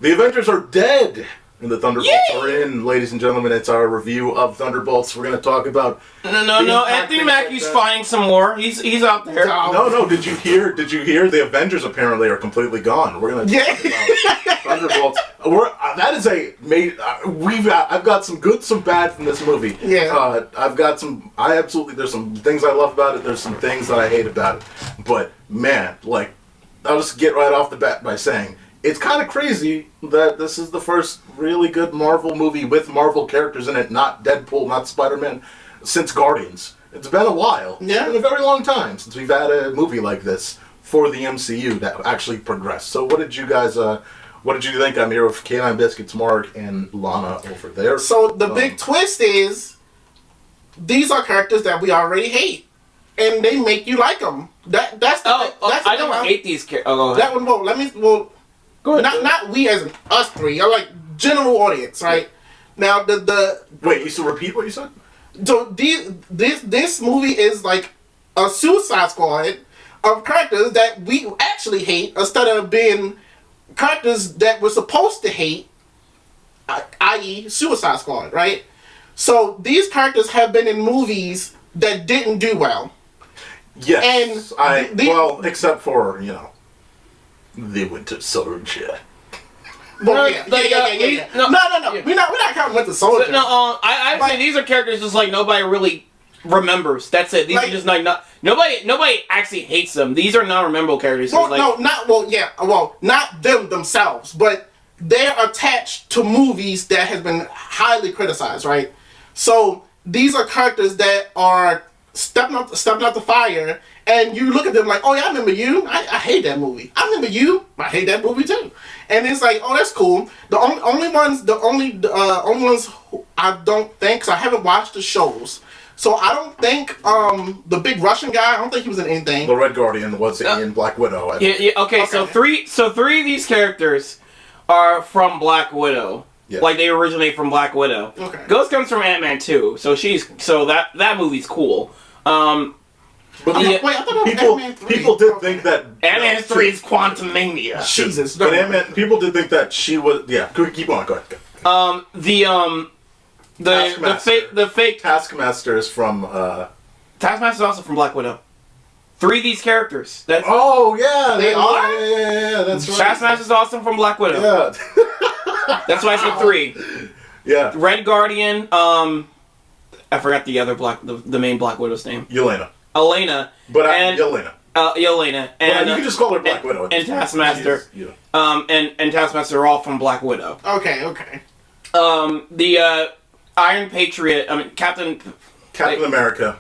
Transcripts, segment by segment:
The Avengers are dead! And the Thunderbolts are in, ladies and gentlemen. It's our review of Thunderbolts. We're going to talk about... No. Anthony Mackie's finding some more. He's out there. No. Did you hear? The Avengers apparently are completely gone. We're going to talk about Thunderbolts. That is I've got some good, some bad from this movie. Yeah. There's some things I love about it. There's some things that I hate about it. But, man, like, I'll just get right off the bat by saying... It's kind of crazy that this is the first really good Marvel movie with Marvel characters in it, not Deadpool, not Spider-Man, since Guardians. It's been a while. Yeah. It's been a very long time since we've had a movie like this for the MCU that actually progressed. So what did you guys, what did you think? I'm here with K9 Biscuits, Mark, and Lana over there. So the big twist is, these are characters that we already hate, and they make you like them. I don't hate these characters. Oh, that one. Go ahead. Not we as in us three. I like general audience, right? Now Wait, you still repeat what you said? So this movie is like a Suicide Squad of characters that we actually hate instead of being characters that we're supposed to hate, i.e. Suicide Squad, right? So these characters have been in movies that didn't do well. Yes. Except for, The Winter Soldier. Well, yeah. No. We're not counting Winter Soldier. So, I say these are characters just like nobody really remembers. That's it. These are just nobody actually hates them. These are non-rememberable characters. Not them themselves, but they're attached to movies that has been highly criticized, right? So these are characters that are stepping out the fire, and you look at them like, oh yeah, I remember you. I hate that movie. I remember you. I hate that movie too. And it's like, oh, that's cool. The only ones who I don't think, cause I haven't watched the shows, so I don't think the big Russian guy, I don't think he was in anything. The Red Guardian was in Black Widow. Okay. So three of these characters are from Black Widow. Yeah. Like they originate from Black Widow. Okay. Ghost comes from Ant-Man 2, so that movie's cool. I thought it was Ant-Man 3. People did think that Ant-Man 3 is Quantumania. Jesus. But Ant-Man, people did think that she was. Yeah, keep on. Go ahead. The fake Taskmaster is from. Taskmaster is also from Black Widow. Three of these characters. They are. Yeah. That's right. Taskmaster's also from Black Widow. Yeah. That's why I said three. Yeah. Red Guardian. I forgot the main Black Widow's name. Elena. Yelena. Yelena. And you can just call her Black Widow. And Taskmaster. And Taskmaster are all from Black Widow. Okay. The Iron Patriot. I mean Captain America.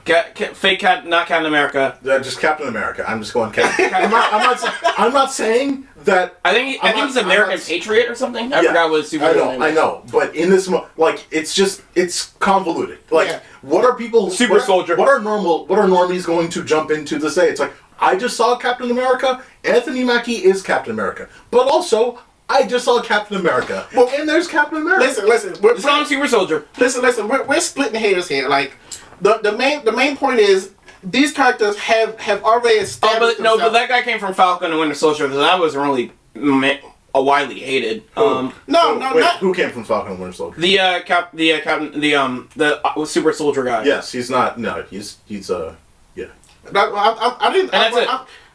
Not Captain America. Just Captain America. I'm just going Captain. I'm not saying that. I think he's American Patriot or something. I forgot what his super name was. I know. But in this, it's convoluted. What are people? Super Soldier. What are normies going to jump into to say? It's like, I just saw Captain America. Anthony Mackie is Captain America, but also I just saw Captain America. Well, and there's Captain America. Listen. We're Super Soldier. Listen. We're splitting hairs here. Like the main point is these characters have already established. But that guy came from Falcon and Winter Soldier. So that wasn't really widely hated. Who came from Falcon and Winter Soldier? The Super Soldier guy. Yes, he's not. No, he's yeah. I didn't. And that's it.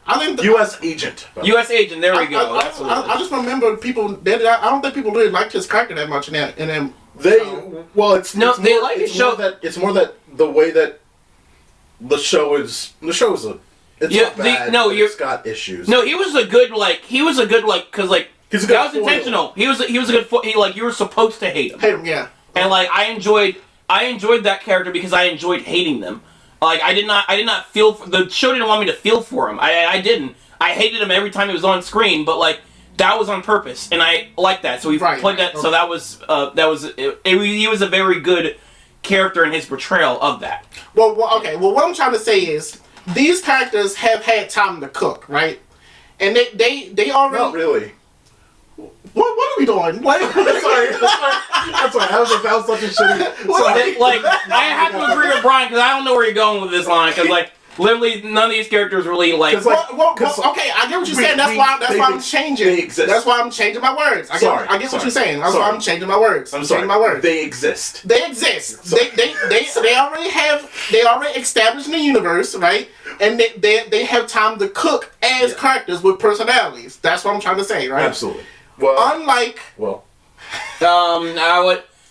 I think U.S. agent. U.S. agent. There we go. I just remember people. I don't think people really liked his character that much in that. It's more that the way that the show is. The show is not bad. It's got issues. No, he was a good because that was intentional. He was a good you were supposed to hate him. Hate him, yeah. And I enjoyed that character because I enjoyed hating them. I did not feel the show didn't want me to feel for him. I didn't. I hated him every time he was on screen, but that was on purpose, and I liked that. So we played that. Okay. So that was he was a very good character in his portrayal of that. Well, okay. Well, what I'm trying to say is these characters have had time to cook, right? And they already. Not really. What are we doing? Sorry. That was such a shitty. I have to agree with Brian because I don't know where you're going with this line because literally none of these characters really like. Cause, like, Well, okay, I get what you're saying. That's why I'm changing. They exist. That's why I'm changing my words. I get what you're saying. That's why I'm changing my words. I'm sorry. Changing my words. They exist. They exist. They already established in the universe, right? And they have time to cook as characters with personalities. That's what I'm trying to say, right? Absolutely. Well,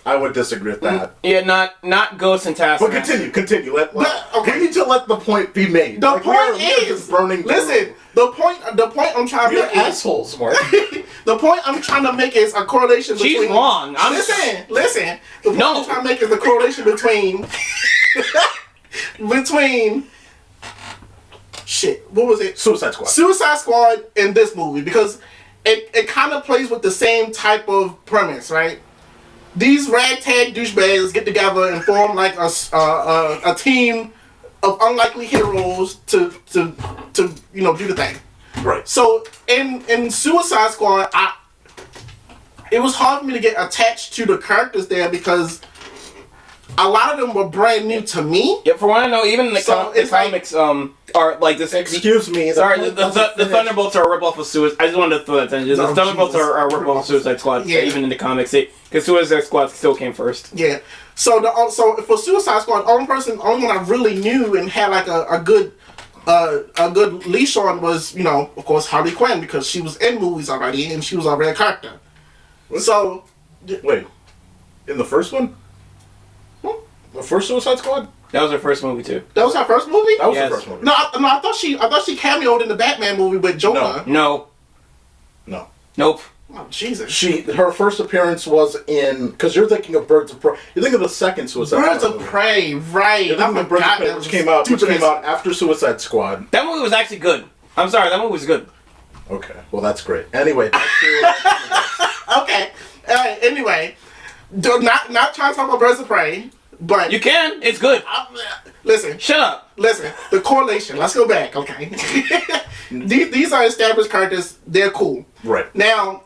I would disagree with that. Yeah, not Ghost and Taskmaster. But continue. We need to let the point be made. The point is burning. Listen, the point I'm trying to You're make is assholes, Mark. the point I'm trying to make is a correlation between. She's wrong. Listen. The point I'm trying to make is the correlation between shit. What was it? Suicide Squad. Suicide Squad in this movie, because it kind of plays with the same type of premise, right? These ragtag douchebags get together and form like a team of unlikely heroes to do the thing. Right. So in Suicide Squad, it was hard for me to get attached to the characters there because a lot of them were brand new to me. Yeah, for what I know, even in the comics are like this. Excuse me. Sorry, the Thunderbolts are a ripoff of Suicide. I just wanted to throw that in. The Thunderbolts are a ripoff of Suicide Squad. Yeah. Even in the comics, because Suicide Squad still came first. Yeah. So for Suicide Squad, only one I really knew and had like a good leash on was, of course, Harley Quinn, because she was in movies already and she was already a character. What? So wait, in the first one. The first Suicide Squad? That was her first movie too. That was her first movie? That was her first movie. No, I thought she cameoed in the Batman movie with Joker. No. Nope. Oh, Jesus. Her first appearance was in, because you're thinking of Birds of Prey. You're thinking of the second Suicide Squad. Birds of Prey, right. You're thinking of Birds of Prey, which came out after Suicide Squad. That movie was actually good. I'm sorry, that movie was good. Okay, well that's great. Anyway, back to okay. Anyway, not trying to talk about Birds of Prey. But you can. It's good. Listen. Shut up. Listen. The correlation. Let's go back. Okay. These are established characters. They're cool. Right. Now,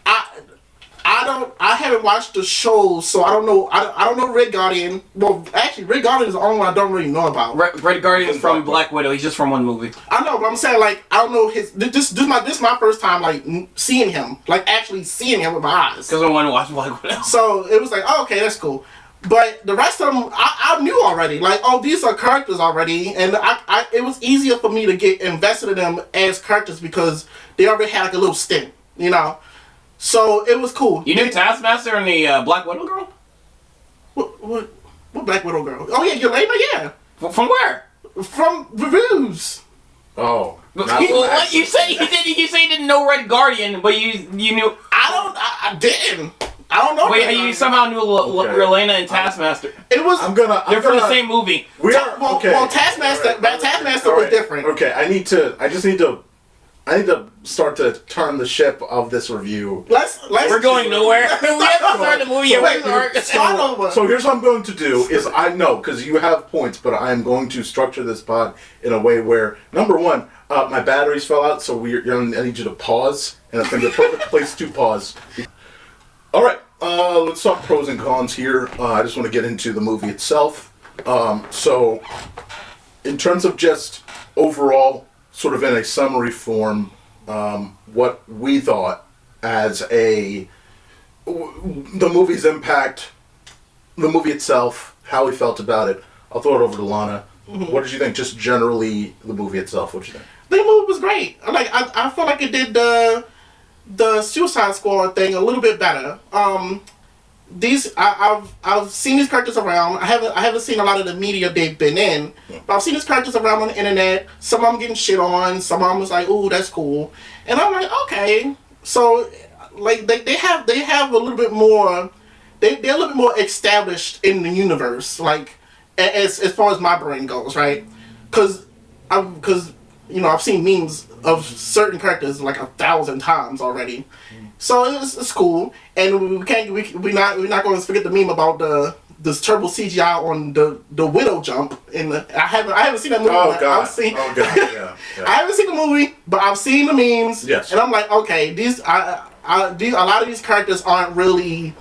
I haven't watched the show, so I don't know. I don't know Red Guardian. Well, actually, Red Guardian is the only one I don't really know about. Red Guardian is from Black Widow. He's just from one movie. I know, but I'm saying, like, I don't know his. This is my first time, like, seeing him, like, actually seeing him with my eyes. Because I want to watch Black Widow. So it was like, oh, okay, that's cool. But the rest of them, I knew already. Like, oh, these are characters already, and it was easier for me to get invested in them as characters because they already had like a little stint, So it was cool. You knew Taskmaster and the Black Widow girl? What Black Widow girl? Oh yeah, Yelena, yeah. From where? From reviews. Oh. What you say you didn't? You say you didn't know Red Guardian, but you knew. I didn't. I don't know. Wait, you somehow knew Yelena and Taskmaster. It was. They're from the same movie. Well, Taskmaster was different. Okay, I need to start to turn the ship of this review. We're going nowhere. We have to start the movie. So here's what I'm going to do is I know because you have points, but I'm going to structure this pod in a way where number one, my batteries fell out, so I need you to pause, and it's going to be the perfect place to pause. All right, let's talk pros and cons here. I just want to get into the movie itself. So, in terms of just overall, sort of in a summary form, what we thought as the movie's impact, the movie itself, how we felt about it. I'll throw it over to Lana. Mm-hmm. What did you think, just generally, the movie itself? What did you think? The movie was great. I feel like it did the Suicide Squad thing a little bit better. I've seen these characters around. I haven't seen a lot of the media they've been in, but I've seen these characters around on the internet. Some of them getting shit on. Some of them was like, "Ooh, that's cool," and I'm like, okay. So, like they have a little bit more. They're a little bit more established in the universe, like as far as my brain goes, right? Because I've seen memes of certain characters like 1,000 times already, so it's cool. And we're not going to forget the meme about this terrible CGI on the Widow jump. I haven't seen that movie. Oh god! Yeah. I haven't seen the movie, but I've seen the memes. Yes. And I'm like, okay, a lot of these characters aren't really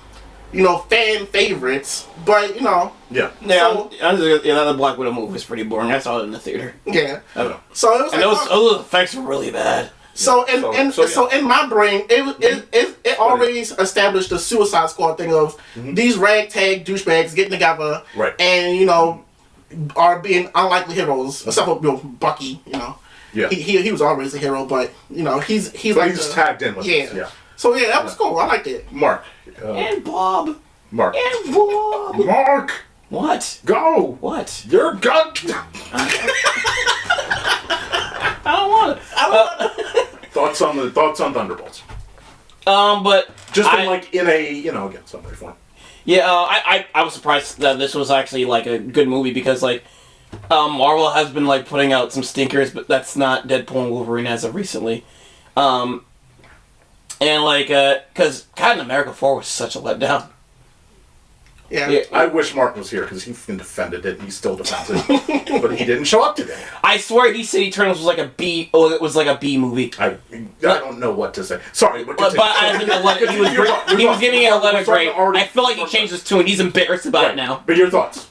fan favorites, but Yeah. Yeah, the Black Widow movie was pretty boring. I saw it in the theater. yeah. I don't know. So it was And those effects were really bad. So So in my brain, it already established the Suicide Squad thing of these ragtag douchebags getting together, Right. and are being unlikely heroes, except for Bucky. Yeah. He was always a hero, but he's But like he's tagged in with yeah. this. Yeah. So yeah, that was cool. I liked it. Mark. And Bob. Mark. And Bob. Mark. What? Go. What? You're good. I don't want it. Thoughts on Thunderbolts? But Just in again, somebody fun. yeah, I was surprised that this was actually like a good movie because Marvel has been putting out some stinkers, but that's not Deadpool and Wolverine as of recently. Because Captain America 4 was such a letdown. Yeah. I wish Mark was here because he defended it and he still defends it, but he didn't show up today. I swear he said Eternals was like a B. Oh, it was like a B movie. I don't know what to say. Sorry, but I think he was giving it a letter grade. I feel like he changed his tune. He's embarrassed about it now. But your thoughts.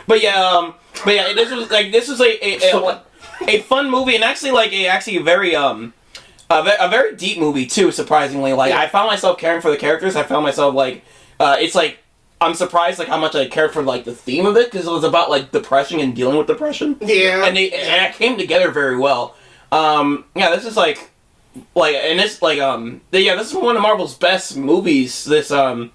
But yeah, this was a fun movie and actually a very a very deep movie too. Surprisingly, I found myself caring for the characters. I found myself I'm surprised how much I cared for the theme of it because it was about depression and dealing with depression. Yeah. And it came together very well. This is this is one of Marvel's best movies. This phase.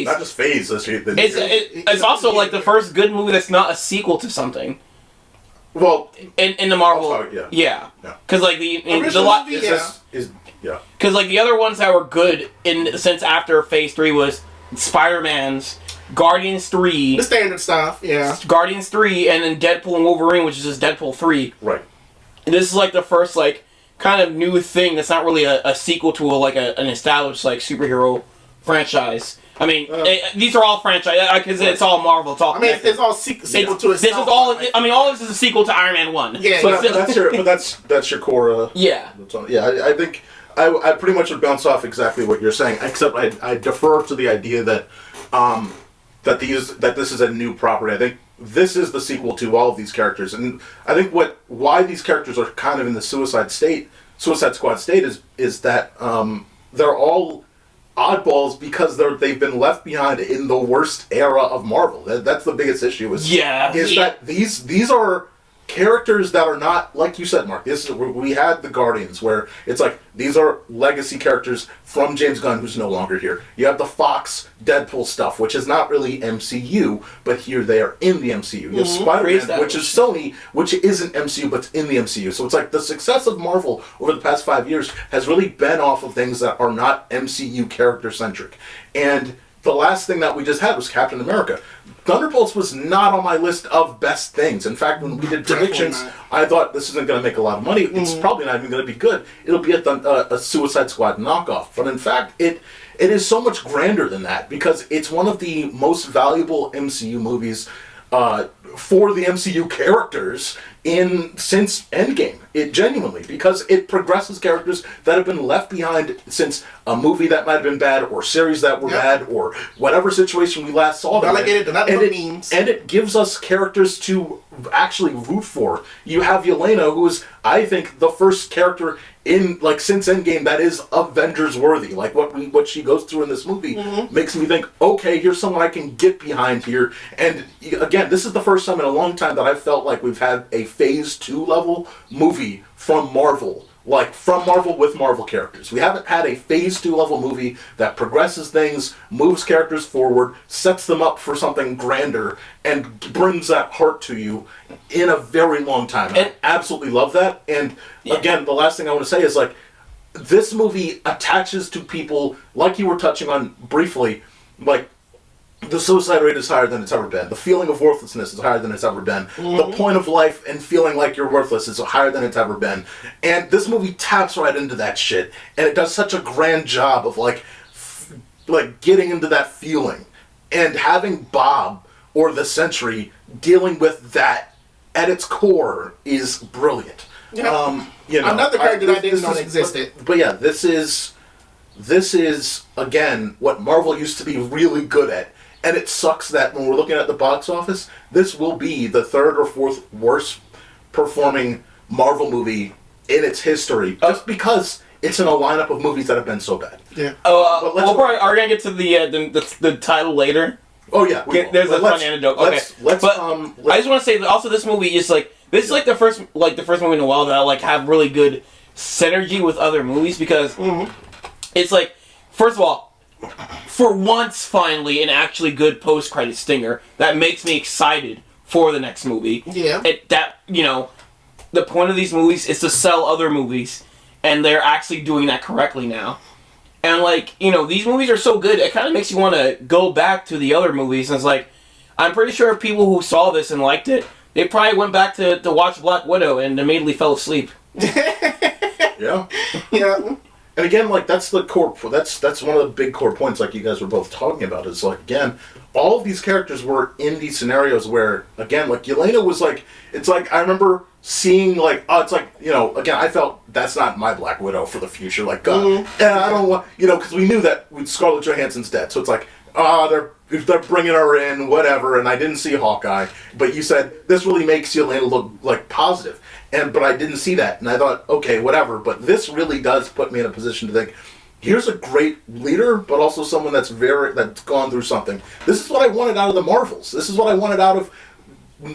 Not just phase. It's also the first good movie that's not a sequel to something. Well, in the Marvel, yeah. Because because the other ones that were good since after Phase 3 was Spider-Man's, Guardians 3, the standard stuff, yeah. Guardians 3, and then Deadpool and Wolverine, which is just Deadpool 3. Right. And this is the first kind of new thing that's not really a sequel to an established superhero franchise. I mean, these are all franchise because it's all Marvel. It's all. I mean, it's all sequel to itself. This is all. I mean, all of this is a sequel to Iron Man 1. Yeah, so that's your core. Yeah. I think I pretty much would bounce off exactly what you're saying, except I defer to the idea that that this is a new property. I think this is the sequel to all of these characters, and I think why these characters are kind of in the Suicide Squad state is that they're all oddballs because they've been left behind in the worst era of Marvel. That's the biggest issue. That these are characters that are not, like you said, Mark. We had the Guardians, where it's these are legacy characters from James Gunn, who's no longer here. You have the Fox Deadpool stuff, which is not really MCU, but here they are in the MCU. You have Spider-Man, which is Sony, which isn't MCU, but it's in the MCU. So it's the success of Marvel over the past 5 years has really been off of things that are not MCU character-centric. And the last thing that we just had was Captain America. Thunderbolts was not on my list of best things. In fact, when we did predictions, I thought this isn't going to make a lot of money. It's probably not even going to be good. It'll be a Suicide Squad knockoff. But in fact, it is so much grander than that because it's one of the most valuable MCU movies for the MCU characters since Endgame. It genuinely, because it progresses characters that have been left behind since a movie that might have been bad or series that were bad or whatever situation we last saw them in. And it gives us characters to actually root for. You have Yelena, who is, I think, the first character in since Endgame that is Avengers worthy. What she goes through in this movie makes me think, okay, here's someone I can get behind here. And again, this is the first time in a long time that I felt like we've had a Phase 2 level movie from Marvel. From Marvel with Marvel characters. We haven't had a Phase 2 level movie that progresses things, moves characters forward, sets them up for something grander, and brings that heart to you in a very long time. And I absolutely love that. And again, the last thing I want to say is this movie attaches to people, like you were touching on briefly, the suicide rate is higher than it's ever been. The feeling of worthlessness is higher than it's ever been. The point of life and feeling like you're worthless is higher than it's ever been. And this movie taps right into that shit. And it does such a grand job of getting into that feeling. And having Bob or the Sentry dealing with that at its core is brilliant. Another character that I didn't know existed. But yeah, this is this is, again, what Marvel used to be really good at. And it sucks that when we're looking at the box office, this will be the third or fourth worst performing Marvel movie in its history, just because it's in a lineup of movies that have been so bad. Yeah. Oh, are we gonna get to the title later? Oh yeah, There's a fun anecdote. Okay, I just want to say that also this movie is like is the first movie in a while that I like have really good synergy with other movies because it's like, first of all, for once finally an actually good post-credit stinger that makes me excited for the next movie. Yeah. The point of these movies is to sell other movies, and they're actually doing that correctly now. And these movies are so good, it kind of makes you want to go back to the other movies. And it's like, I'm pretty sure people who saw this and liked it, they probably went back to watch Black Widow and immediately fell asleep. Yeah. Yeah. And again, that's the core. That's one of the big core points, like you guys were both talking about. Is again, all of these characters were in these scenarios where, again, Yelena was it's I remember seeing again, I felt that's not my Black Widow for the future. And I don't want, because we knew that Scarlett Johansson's dead, so it's they're bringing her in, whatever. And I didn't see Hawkeye, but you said this really makes Yelena look positive. But I didn't see that, and I thought, okay, whatever. But this really does put me in a position to think, here's a great leader, but also someone that's gone through something. This is what I wanted out of the Marvels. This is what I wanted out of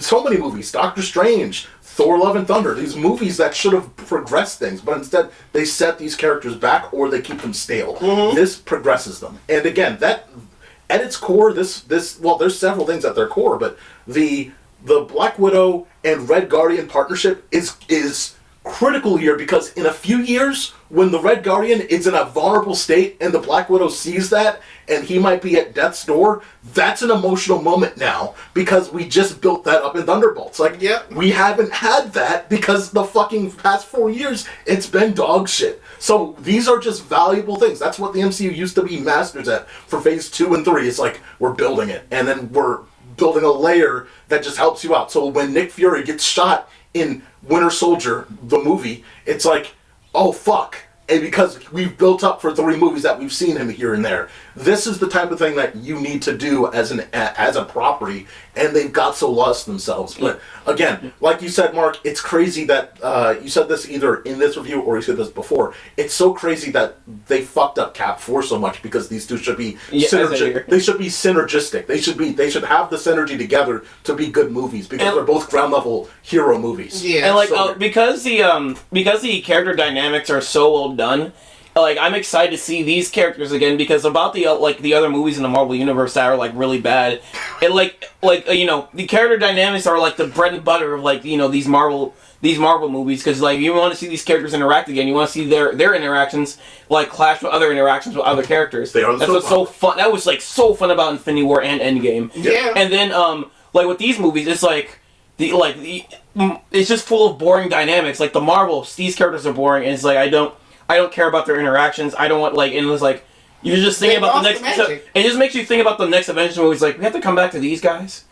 so many movies. Doctor Strange, Thor: Love and Thunder. These movies that should have progressed things, but instead they set these characters back or they keep them stale. This progresses them, and again, that at its core, this there's several things at their core, but the Black Widow and Red Guardian partnership is critical here, because in a few years, when the Red Guardian is in a vulnerable state and the Black Widow sees that and he might be at death's door, that's an emotional moment now, because we just built that up in ThunderBolts. We haven't had that because the fucking past 4 years, it's been dog shit. So these are just valuable things. That's what the MCU used to be masters at for phase 2 and 3. It's we're building it, and then we're building a layer that just helps you out. So when Nick Fury gets shot in Winter Soldier, the movie, it's oh fuck. And because we've built up for 3 movies that we've seen him here and there, this is the type of thing that you need to do as a property, and they've got so lost themselves. But again, like you said, Mark, it's crazy that you said this either in this review or you said this before. It's so crazy that they fucked up Cap 4 so much, because these two should be synergistic. They should be synergistic. They should have the synergy together to be good movies, because they're both ground level hero movies. Yeah, and because the character dynamics are so well done, I'm excited to see these characters again, because about the other movies in the Marvel universe that are really bad, the character dynamics are the bread and butter of these Marvel movies, because you want to see these characters interact again. You want to see their interactions clash with other interactions with other characters. That's what's so fun. That was so fun about Infinity War and Endgame. Yeah. And then with these movies, it's it's just full of boring dynamics. The Marvels, these characters are boring, and it's I don't care about their interactions. I don't want and it's you're just thinking about the next. It just makes you think about the next Avengers movies. We have to come back to these guys.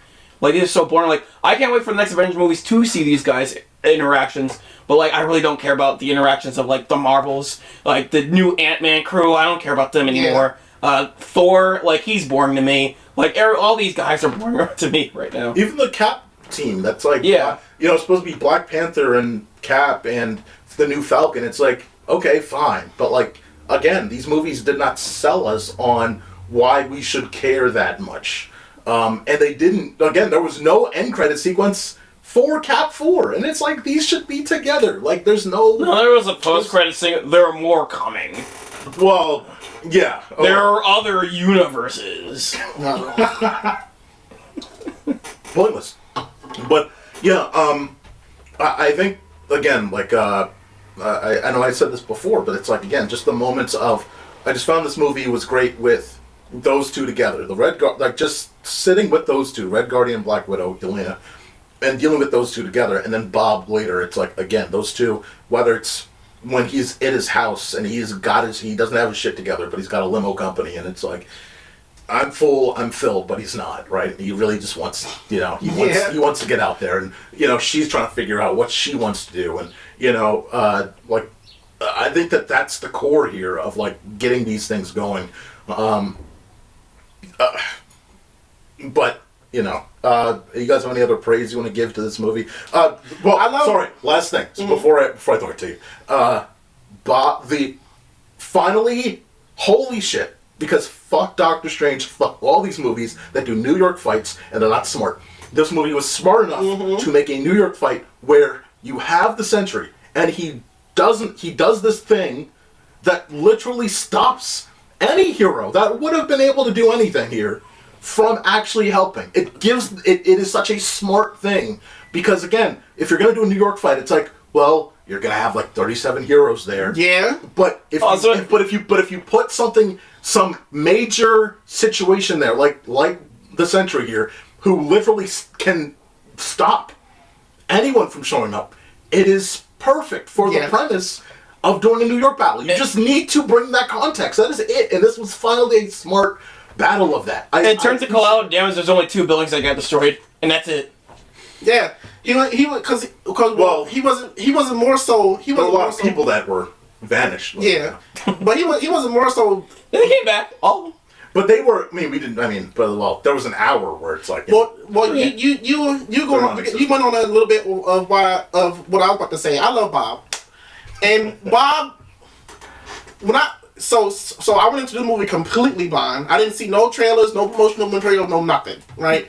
These are so boring. I can't wait for the next Avengers movies to see these guys interactions. But I really don't care about the interactions of the Marvels, the new Ant-Man crew. I don't care about them anymore. Yeah. Thor, he's boring to me. All these guys are boring to me right now. Even the Cap team, that's it's supposed to be Black Panther and Cap and the new Falcon. It's okay, fine, but again, these movies did not sell us on why we should care that much, and they didn't. Again, there was no end credit sequence for Cap 4, and it's these should be together. There's no. No, there was a post credit scene. There are more coming. Well, yeah. There are other universes. Pointless, but yeah. I think again, I know I said this before, but it's again, just the moments of, I just found this movie was great with those two together. The just sitting with those two, Red Guardian, Black Widow, Yelena, and dealing with those two together, and then Bob later, it's again, those two, whether it's when he's at his house and he doesn't have his shit together, but he's got a limo company, and it's I'm full, I'm filled, but he's not, right? He really just wants, he wants to get out there, and, she's trying to figure out what she wants to do, and, I think that that's the core here of like getting these things going. But you know, you guys have any other praise you want to give to this movie? Last thing before I throw it to you, finally, holy shit. Because fuck Doctor Strange, fuck all these movies that do New York fights and they're not smart. This movie was smart enough to make a New York fight where you have the Sentry and he does this thing that literally stops any hero that would have been able to do anything here from actually helping. It is such a smart thing because again, if you're gonna do a New York fight, it's like, well, you're gonna have like 37 heroes there. Yeah. But if you put some major situation there, like the Sentry here, who literally can stop anyone from showing up, it is perfect for the premise of doing a New York battle. You just need to bring that context. That is it. And this was finally a smart battle of that. In terms of collateral damage, there's only 2 buildings that got destroyed, and that's it. Yeah, he wasn't more so. He was a lot of people that were vanished. Yeah, but he wasn't more so. They came back. Oh. But they were. I mean, we didn't. I mean, but there was an hour where it's like. You went on a little bit of what I was about to say. I love Bob, and Bob. So I went into the movie completely blind. I didn't see no trailers, no promotional material, no nothing. Right.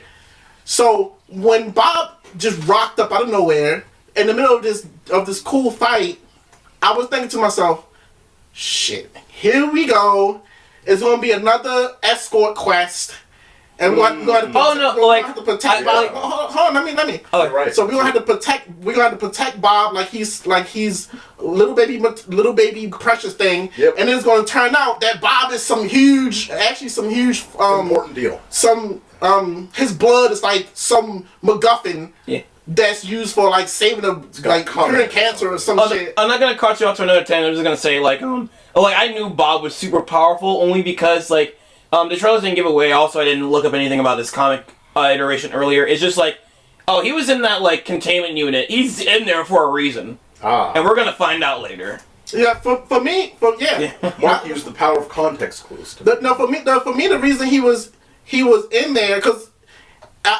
So when Bob just rocked up out of nowhere in the middle of this cool fight, I was thinking to myself, shit, here we go. It's going to be another escort quest. And we're going to have to protect Bob. Hold on, let me. Oh, right. So we're going to have to protect Bob like he's little baby precious thing. Yep. And then it's going to turn out that Bob is some huge important deal. His blood is like some MacGuffin. Yeah. That's used for like saving curing cancer or some shit. I'm not gonna cut you off to another 10. I'm just gonna say I knew Bob was super powerful only because the trailers didn't give away. Also, I didn't look up anything about this comic iteration earlier. It's just he was in that containment unit. He's in there for a reason, and we're gonna find out later. Yeah, for me. Mark used the power of context clues. For me, the reason he was in there because.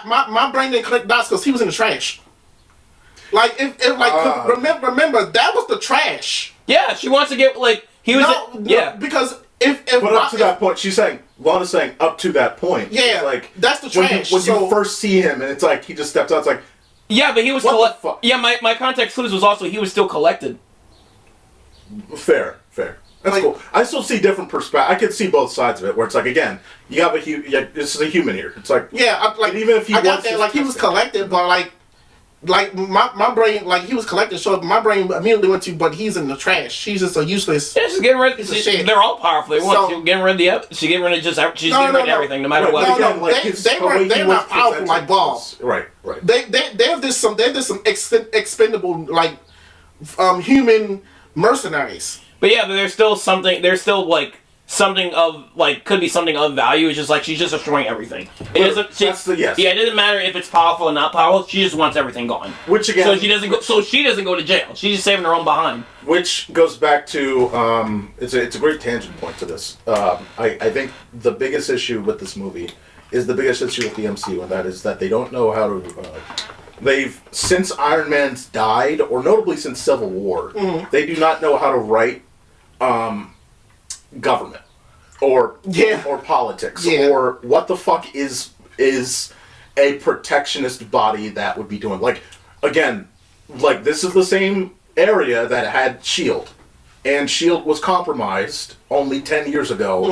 My brain didn't connect dots because he was in the trash. Remember that was the trash. Yeah, she wants to get he was. Because up to that point, Lana's saying up to that point. Yeah, that's the trash. When you first see him, and it's like he just steps out. It's like, yeah, but he was Yeah, my context clues was also he was still collected. Fair. That's cool. I still see different perspectives. I could see both sides of it, where it's like, again, you have this is a human here. It's like, even if he got that, he was collected, but my brain, he was collected, so my brain immediately went to, but he's in the trash. He's just a useless. Yeah, she's getting rid of shit. They're all powerful. She's getting rid of she's getting rid of everything, no matter what. They're not powerful like Bob. Right. They're just some expendable human mercenaries. But yeah, but there's still something. There's still something of could be something of value. It's just she's just destroying everything. It doesn't. Yeah, it doesn't matter if it's powerful or not powerful. She just wants everything gone. Which again, so she doesn't go to jail. She's just saving her own behind. Which goes back to it's a great tangent point to this. I think the biggest issue with this movie is the biggest issue with the MCU, and that is that they don't know how to. Since Iron Man's died, or notably since Civil War, they do not know how to write government or politics or what the fuck is a protectionist body that would be doing this is the same area that had S.H.I.E.L.D. and S.H.I.E.L.D. was compromised only 10 years ago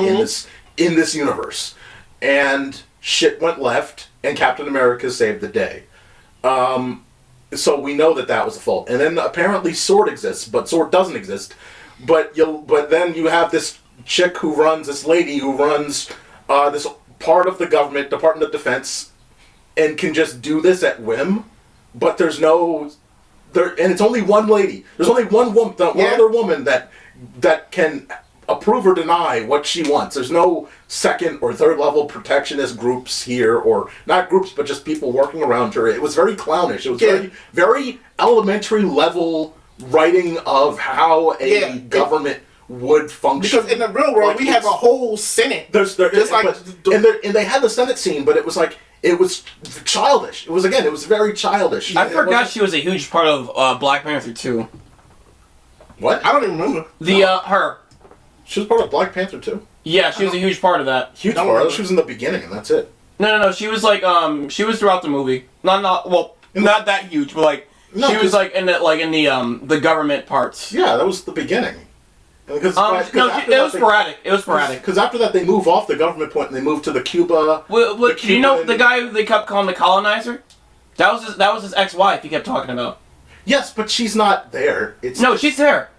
in this universe, and shit went left and Captain America saved the day. So we know that was a fault. And then apparently S.W.O.R.D. exists, but S.W.O.R.D. doesn't exist. But then you have this this lady who runs this part of the government, Department of Defense, and can just do this at whim. But and it's only one lady. There's only one woman, other woman that can approve or deny what she wants. There's no second or third level protectionist groups here, or not groups, but just people working around her. It was very clownish. It was very, very elementary level writing of how a government would function. Because in the real world, we have a whole Senate. And they had the Senate scene, but it was like, it was childish. It was very childish. I forgot she was a huge part of Black Panther 2. What? I don't even remember. Her. She was part of Black Panther too. Yeah, she was a huge part of that. Huge part. She was in the beginning, and that's it. No. She was like, she was throughout the movie. Not that huge, but like, she was like in the government parts. Yeah, that was the beginning. It was sporadic. It was sporadic. Because after that, they move off the government point and they move to the Cuba. You know the guy who they kept calling the colonizer? That was his ex-wife. He kept talking about. Yes, but she's not there. She's there.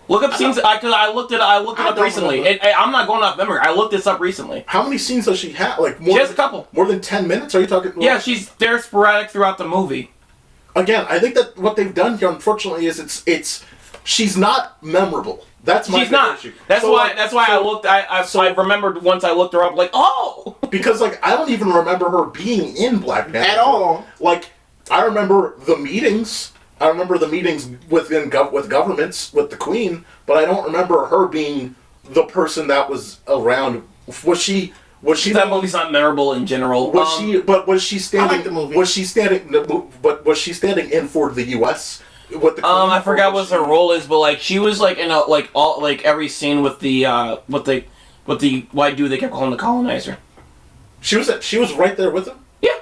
Look up scenes. I looked it up recently. I'm not going off memory. I looked this up recently. How many scenes does she have? Like she has a couple. More than 10 minutes? Are you talking? Yeah, she's there sporadic throughout the movie. Again, I think that what they've done here, unfortunately, is she's not memorable. That's my issue. That's why I looked. I remembered once I looked her up. Like, oh, because like I don't even remember her being in Black Panther at all. Like I remember the meetings. I remember the meetings with governments with the Queen, but I don't remember her being the person that was around. Was she? That movie's not memorable in general. Was she? But was she standing? I like the movie. Was she standing? But was she standing in for the U.S.? What the I forgot what her role is, but like she was like in every scene with the white dude they kept calling the colonizer. She was right there with him. Yeah,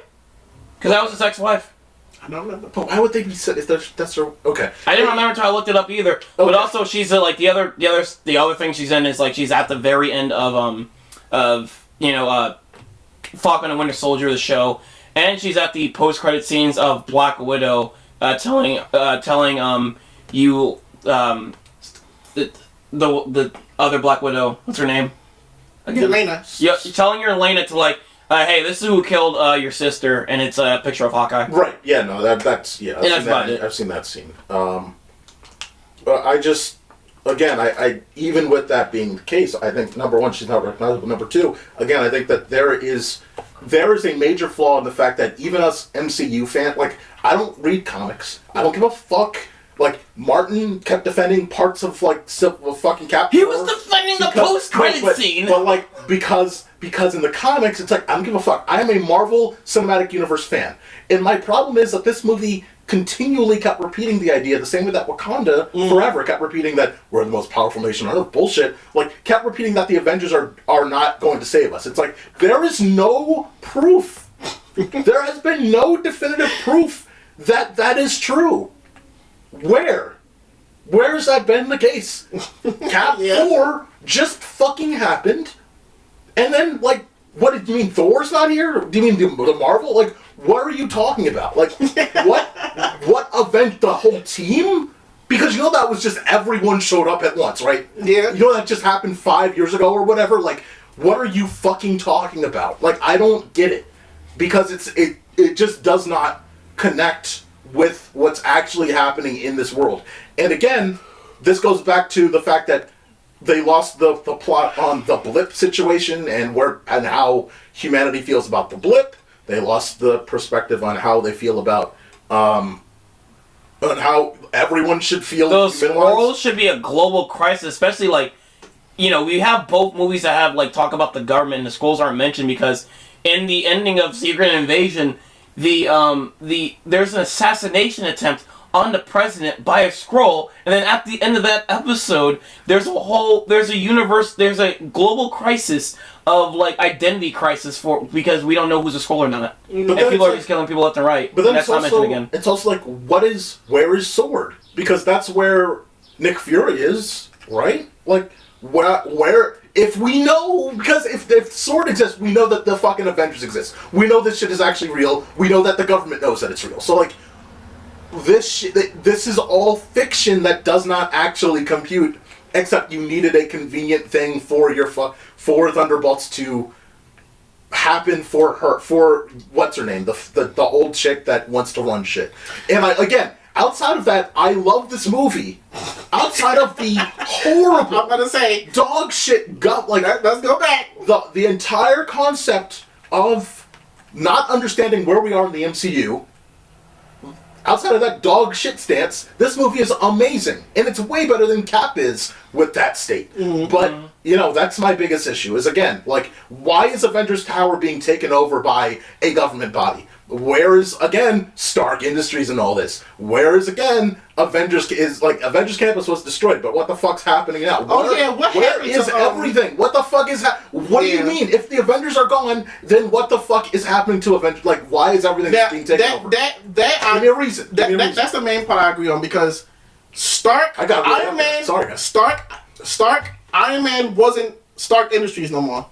because that was his ex-wife. I don't remember. But why would they be? If that's her. Okay. I didn't remember until I looked it up either. Okay. But also she's like the other thing she's in is like she's at the very end of Falcon and Winter Soldier, the show, and she's at the post-credit scenes of Black Widow. Telling you the other Black Widow, what's her name? Lana. Yeah, telling your Lana to like, hey, this is who killed your sister, and it's a picture of Hawkeye. Right. Yeah. No. That's yeah. I've seen that scene. I just I even with that being the case, I think number one, she's not recognizable. Number two, again, I think that there is a major flaw in the fact that even us MCU fans, like, I don't read comics. I don't give a fuck. Like, Martin kept defending parts of, like, fucking Captain. He was defending the post-credit scene! But, like, because in the comics, it's like, I don't give a fuck. I am a Marvel Cinematic Universe fan. And my problem is that this movie continually kept repeating the idea, the same way that Wakanda forever kept repeating that we're the most powerful nation on Earth. Bullshit. Like, kept repeating that the Avengers are not going to save us. It's like, there is no proof. There has been no definitive proof that that is true. Where? Where has that been the case? Cap 4 just fucking happened. And then, like, what, do you mean Thor's not here? Do you mean the Marvel? Like, what are you talking about? Like, what event, the whole team? Because you know that was just everyone showed up at once, right? Yeah. You know that just happened 5 years ago or whatever? Like, what are you fucking talking about? Like, I don't get it. Because it just does not connect with what's actually happening in this world. And again, this goes back to the fact that they lost the plot on the blip situation and how humanity feels about the blip. They lost the perspective on how they feel about on how everyone should feel. Those worlds should be a global crisis, especially like, you know, we have both movies that have like talk about the government and the Skrulls aren't mentioned because in the ending of Secret Invasion, there's an assassination attempt on the president by a Skrull, and then at the end of that episode, there's a global crisis of like identity crisis because we don't know who's a Skrull or not, and people are just killing people left and right. But then that's not mentioned again. It's also like, where is Sword? Because that's where Nick Fury is, right? Like, where? If we know, because if Sword exists, we know that the fucking Avengers exist. We know this shit is actually real. We know that the government knows that it's real. So like, this is all fiction that does not actually compute. Except you needed a convenient thing for ThunderBolts to happen for what's her name, the old chick that wants to run shit. And outside of that, I love this movie. Outside of the horrible, I'm gonna say dog shit let's go back. The entire concept of not understanding where we are in the MCU, outside of that dog shit stance, this movie is amazing, and it's way better than Cap is with that state. But you know, that's my biggest issue. Is again, like, why is Avengers Tower being taken over by a government body? Where is, again, Stark Industries and all this? Where is, again, Avengers Campus was destroyed, but what the fuck's happening now? Where is everything? What the fuck is what do you mean? If the Avengers are gone, then what the fuck is happening to Avengers? Like, why is everything being taken over? Give me a reason. That's the main part I agree on, because Stark, Iron Man wasn't Stark Industries no more.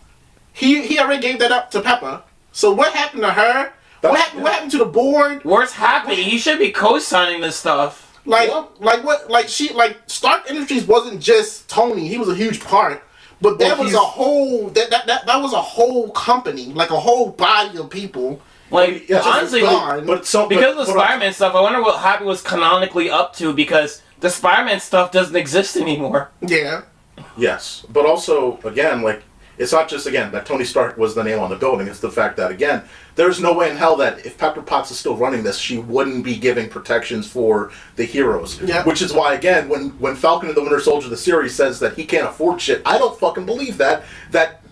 He already gave that up to Pepper. So what happened to her? What happened to the board? What's happening? He should be co-signing this stuff. Stark Industries wasn't just Tony. He was a huge part. But that was a whole that was a whole company, like a whole body of people. Like, honestly, because of the Spider-Man stuff, I wonder what Happy was canonically up to, because the Spider-Man stuff doesn't exist anymore. Yeah. Yes, but also, again, like, it's not just, again, that Tony Stark was the nail on the building. It's the fact that, again, there's no way in hell that if Pepper Potts is still running this, she wouldn't be giving protections for the heroes. Yeah. Which is why, again, when Falcon and the Winter Soldier, the series, says that he can't afford shit, I don't fucking believe that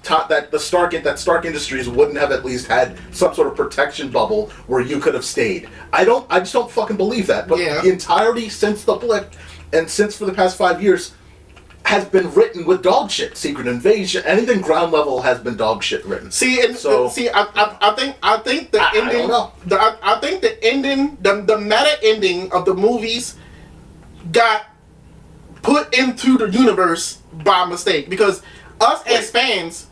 Stark Industries wouldn't have at least had some sort of protection bubble where you could have stayed. I just don't fucking believe that. But the entirety since the blip, and since for the past 5 years, has been written with dog shit. Secret Invasion, anything ground level has been dog shit written. I think the ending. I think the ending, the meta ending of the movies, got put into the universe by mistake, because us as fans,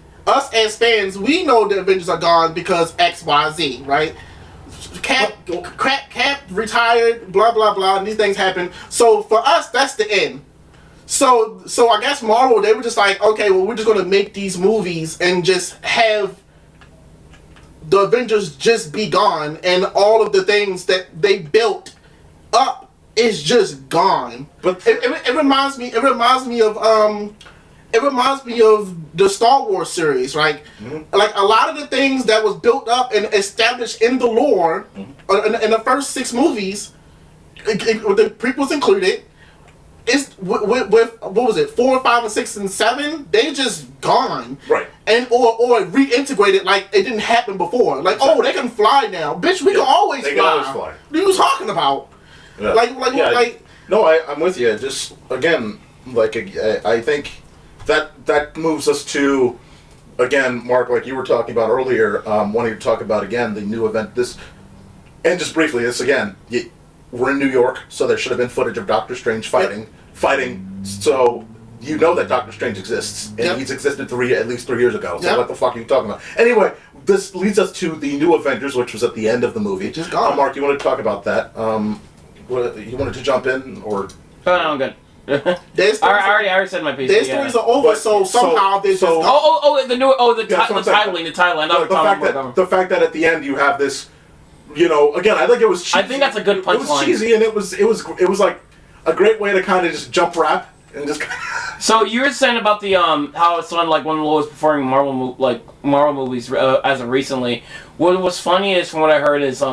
we know the Avengers are gone because X, Y, Z, right? Cap retired, blah blah blah, and these things happen. So for us, that's the end. So I guess Marvel, they were just like, okay, well, we're just gonna make these movies and just have the Avengers just be gone, and all of the things that they built up is just gone. But it reminds me of the Star Wars series, right? Like, a lot of the things that was built up and established in the lore in the first 6 movies, with the prequels included, is with what was it, 4, 5, and 6, and 7? They just gone, right? And or reintegrated like it didn't happen before. Like, exactly. Oh, they can fly now, bitch. We can always fly. What are you talking about? Yeah. No, I'm with you. Just again, like, I think that moves us to, again, Mark, like you were talking about earlier, wanting to talk about again the new event. This, and just briefly, this again. We're in New York, so there should have been footage of Doctor Strange fighting. So you know that Doctor Strange exists, and he's existed at least 3 years ago. So what the fuck are you talking about? Anyway, this leads us to the new Avengers, which was at the end of the movie. Just gone. Mark, you want to talk about that? You wanted to jump in, or? Oh, no, I'm good. I already said my piece. Their stories are over, so somehow they just. The titling. The fact that at the end you have this. You know, again, I think it was cheesy. I think that's a good punchline. It was cheesy, and it was like a great way to kind of just jump wrap and just. So you were saying about the how it's on like one of the lowest performing Marvel movies as of recently. What was funny is, from what I heard, is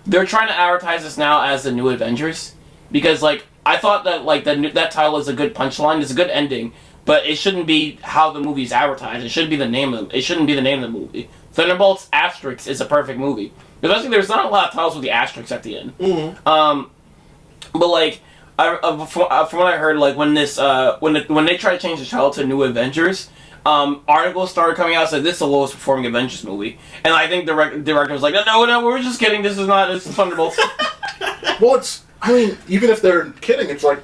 they're trying to advertise this now as the new Avengers, because like I thought that like that title is a good punchline, it's a good ending, but it shouldn't be how the movie's advertised. It shouldn't be the name of the movie. Thunderbolts Asterix is a perfect movie. Especially there's not a lot of titles with the asterisks at the end. But like, from what I heard, like when they try to change the title to New Avengers, articles started coming out saying this is the lowest performing Avengers movie, and I think the director was like, no, we're just kidding. This is Thunderbolts. Well, even if they're kidding, it's like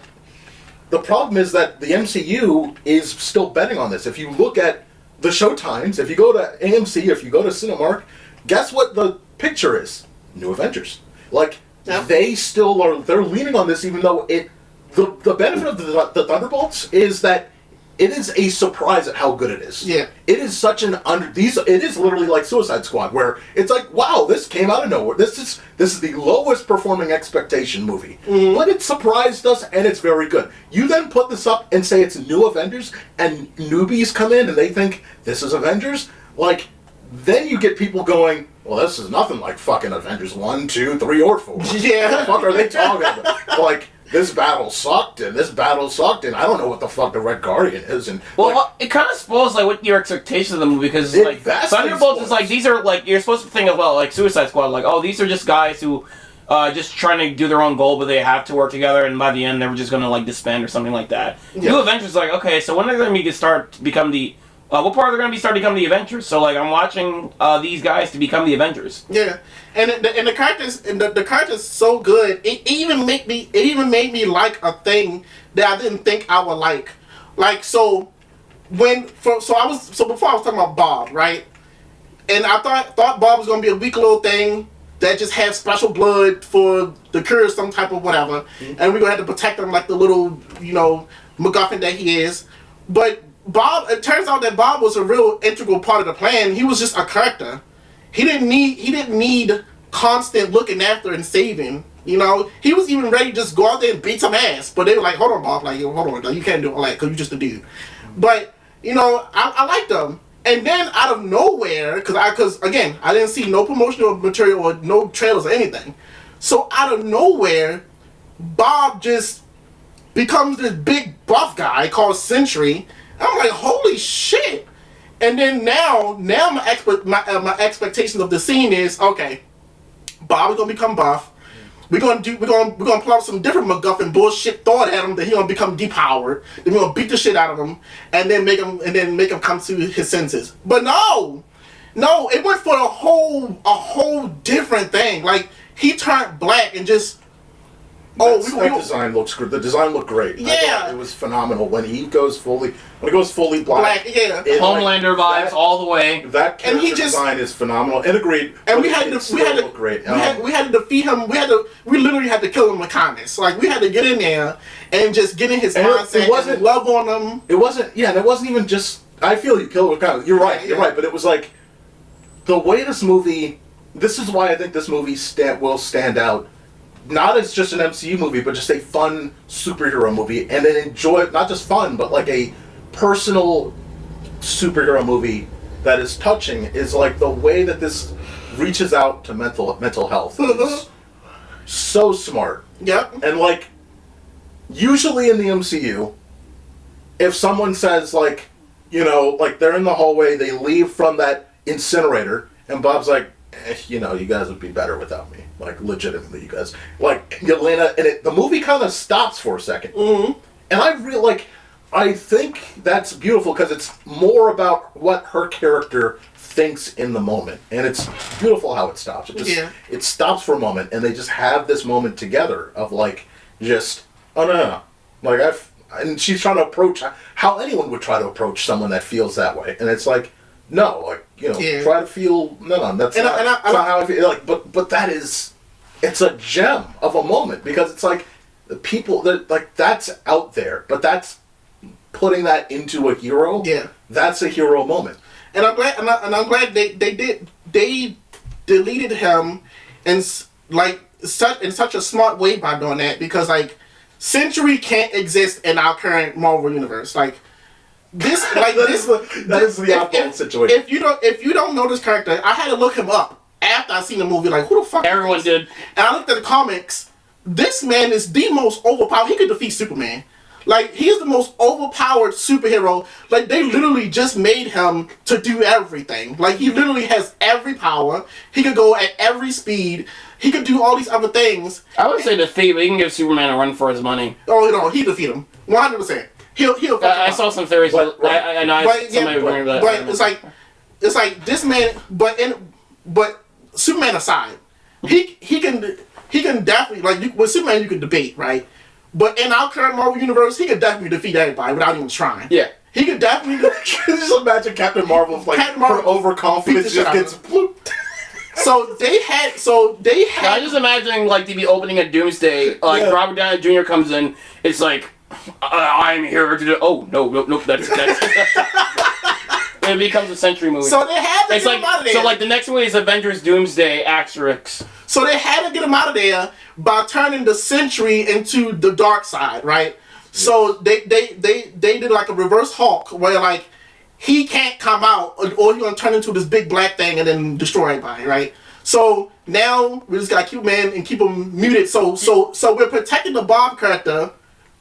the problem is that the MCU is still betting on this. If you look at the showtimes, if you go to AMC, if you go to Cinemark, guess what the picture is? New Avengers. Like, they still are, they're leaning on this, even though the benefit of the Thunderbolts is that it is a surprise at how good it is. Yeah. It is such it is literally like Suicide Squad, where it's like, wow, this came out of nowhere. This is the lowest performing expectation movie. But it surprised us, and it's very good. You then put this up and say it's New Avengers, and newbies come in and they think this is Avengers, like, then you get people going, well, this is nothing like fucking Avengers 1, 2, 3, or 4. Yeah. What the fuck are they talking about? Like, this battle sucked, and I don't know what the fuck the Red Guardian is, and... Well, like, it kind of spoils like what your expectations of the movie, because It like vastly Thunderbolts is spoils. like, these are like, you're supposed to think of, well, like Suicide Squad, like, oh, these are just guys who just trying to do their own goal, but they have to work together, and by the end they were just gonna like disband or something like that. Yeah. New Avengers is like, okay, so when are they gonna start to become the what part are they gonna be starting to become the Avengers? So like, I'm watching these guys to become the Avengers. Yeah, and the characters the characters so good. It even made me like a thing that I didn't think I would like. Like so, before I was talking about Bob, right? And I thought Bob was gonna be a weak little thing that just had special blood for the cure, some type of whatever, and we're gonna have to protect him like the little MacGuffin that he is. But Bob, it turns out that Bob was a real integral part of the plan. He was just a character. He didn't need constant looking after and saving. He was even ready to just go out there and beat some ass. But they were like, hold on, Bob, like, hold on, like, you can't do all that because you're just a dude. But I liked them. And then out of nowhere, because again, I didn't see no promotional material or no trailers or anything. So out of nowhere, Bob just becomes this big buff guy called Sentry. I'm like, holy shit! And then now my expectation of the scene is, okay, Bob is gonna become buff. We're gonna pull out some different MacGuffin bullshit, throw it at him, that he gonna become depowered. Then we're gonna beat the shit out of him, and then make him come to his senses. But no, it went for a whole different thing. Like, he turned black and just. that design looks good. The design looked great. Yeah. I thought it was phenomenal when he goes fully black. Yeah. Homelander vibes that- all the way. That character design is phenomenal. And agreed. And we but had it to still looked great. we had to defeat him. We literally had to kill him with kindness. Like, we had to get in there and just get in his mindset and love on him. It wasn't even just. I feel you kill it with kindness. You're right. Yeah. You're right. But it was like the way this movie. This is why I think this movie will stand out. Not as just an MCU movie, but just a fun superhero movie, and not just fun, but like a personal superhero movie that is touching. Is like the way that this reaches out to mental health is so smart. Yep. And like, usually in the MCU, if someone says like, like they're in the hallway, they leave from that incinerator, and Bob's like, you guys would be better without me. Like, legitimately, you guys. Like, Lana, and the movie kind of stops for a second. Mm-hmm. And I think that's beautiful because it's more about what her character thinks in the moment. And it's beautiful how it stops. It stops for a moment, and they just have this moment together of, like, just, oh, no. Like, and she's trying to approach how anyone would try to approach someone that feels that way. And it's like, no, like, try to feel, no, that's not how I feel. Like, but that is, it's a gem of a moment because it's like, the people that, like, that's out there, but that's putting that into a hero. Yeah. That's a hero moment. And I'm glad they deleted him in such a smart way by doing that, because like, Sentry can't exist in our current Marvel universe. Like, this, like that is the oddball situation. If you don't know this character, I had to look him up after I seen the movie. Like, who the fuck? Everyone did. And I looked at the comics. This man is the most overpowered. He could defeat Superman. Like, he's the most overpowered superhero. Like, they literally just made him to do everything. Like, he literally has every power. He could go at every speed. He could do all these other things. I would say the Thief. He can give Superman a run for his money. Oh, he defeat him 100%. He'll. I saw some theories. Somebody was bringing that. But it's like this man. But Superman aside, he can definitely, like, with Superman you can debate, right? But in our current Marvel universe, he could definitely defeat everybody without even trying. Yeah. He could definitely. Just imagine Captain Marvel, like, her overconfidence just gets blooped. So they had. I just imagining, like, to be opening a Doomsday, like, yeah. Robert Downey Jr. comes in, it's like, I'm here to do. Oh, no, that's. It becomes a Sentry movie. So they had to get him out of there. So, like, the next movie is Avengers Doomsday Asterix. So they had to get him out of there by turning the Sentry into the dark side, right? Yes. So they did like a reverse Hulk, where, like, he can't come out, or he's gonna turn into this big black thing and then destroy everybody, right? So now we just gotta keep him in and keep him muted. So we're protecting the Bob character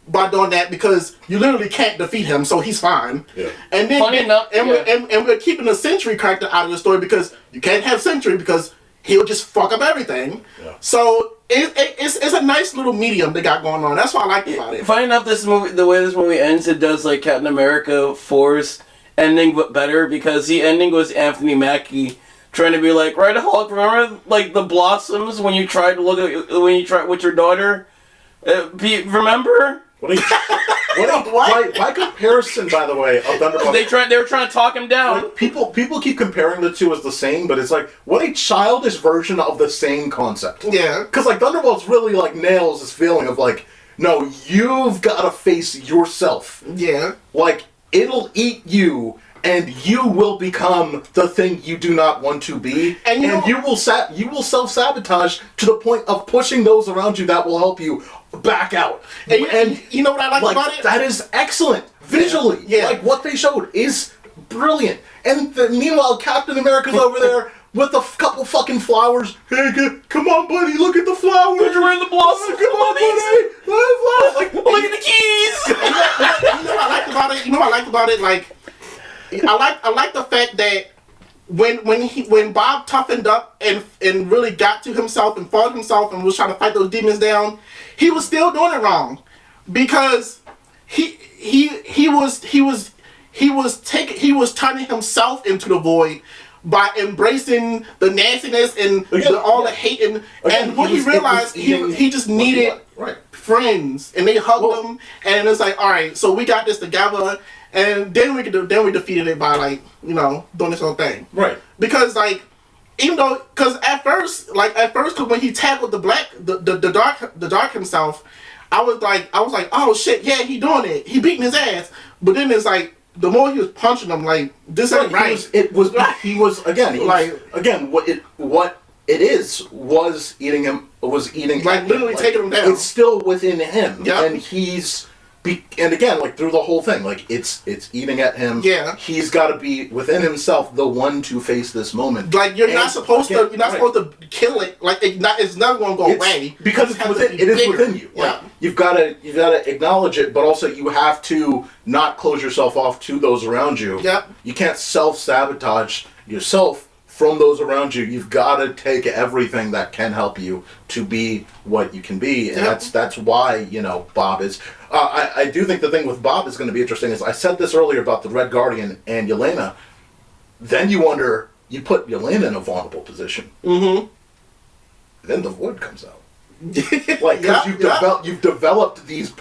by doing that because you literally can't defeat him, so he's fine. Yeah. And then we're keeping the Sentry character out of the story because you can't have Sentry because he'll just fuck up everything. Yeah. So it's a nice little medium they got going on. That's what I like about it. Funny enough, this movie, the way this movie ends, it does like Captain America 4's ending, but better because the ending was Anthony Mackie trying to be like, right, Hulk, remember like the Blossoms when you tried to look at when you tried with your daughter? Remember? By comparison, by the way, of ThunderBolts, they were trying to talk him down. Like, people keep comparing the two as the same, but it's like what a childish version of the same concept. Yeah, because like ThunderBolts really like nails this feeling of like, no, you've got to face yourself. Yeah, like it'll eat you. And you will become the thing you do not want to be, and you will self-sabotage to the point of pushing those around you that will help you back out. And you know what I like about it? That is excellent visually. Yeah. Like what they showed is brilliant. And meanwhile, Captain America's over there with a couple fucking flowers. Hey, come on, buddy, look at the flowers. You're wearing the blossoms. Come on, buddy. Look at the keys. You know what I liked about it? Like, I like the fact that when Bob toughened up and really got to himself and fought himself and was trying to fight those demons down, he was still doing it wrong because he was turning himself into the void by embracing the nastiness and the hate and when he realized he just needed friends and they hugged him and it's like, all right, so we got this together. And then we defeated it by like, you know, doing this whole thing. Right. Because like, even though, because at first, when he tackled the dark himself, I was like, oh shit, yeah, he doing it. He beating his ass. But then it's like, the more he was punching him, like, this ain't right. What it was eating him, like literally taking him down. It's still within him. Yep. And and again, like through the whole thing, like it's eating at him. Yeah. He's got to be within himself the one to face this moment. Like you're not supposed to kill it. Like it's never going to go away because it is within you. Yeah. Like, you've got to acknowledge it, but also you have to not close yourself off to those around you. Yep. You can't self-sabotage yourself from those around you. You've got to take everything that can help you to be what you can be, and that's why Bob is. I do think the thing with Bob is going to be interesting. Is I said this earlier about the Red Guardian and Yelena. Then you wonder, you put Yelena in a vulnerable position. Mm-hmm. Then the Void comes out. Like, because you've developed these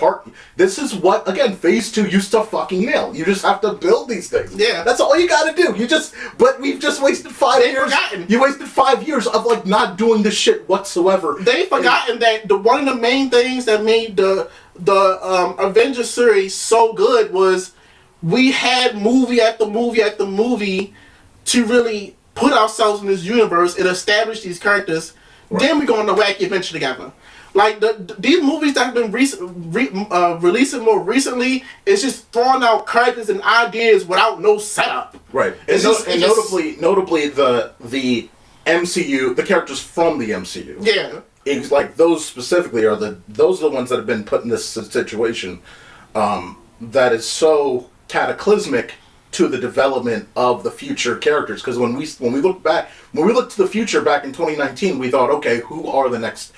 This is what, again, Phase 2 used to fucking nail. You just have to build these things. Yeah. That's all you gotta do. But we've just wasted 5 years. Forgotten. You wasted 5 years of, like, not doing this shit whatsoever. They've forgotten that one of the main things that made the Avengers series so good was we had movie after movie after movie to really put ourselves in this universe and establish these characters. Right. Then we go on the wacky adventure together. Like these movies that have been releasing more recently, it's just throwing out characters and ideas without no setup. Right. Notably the MCU, the characters from the MCU. Yeah. It's like those specifically are the ones that have been put in this situation that is so cataclysmic to the development of the future characters. Because when we look to the future back in 2019, we thought, okay, who are the next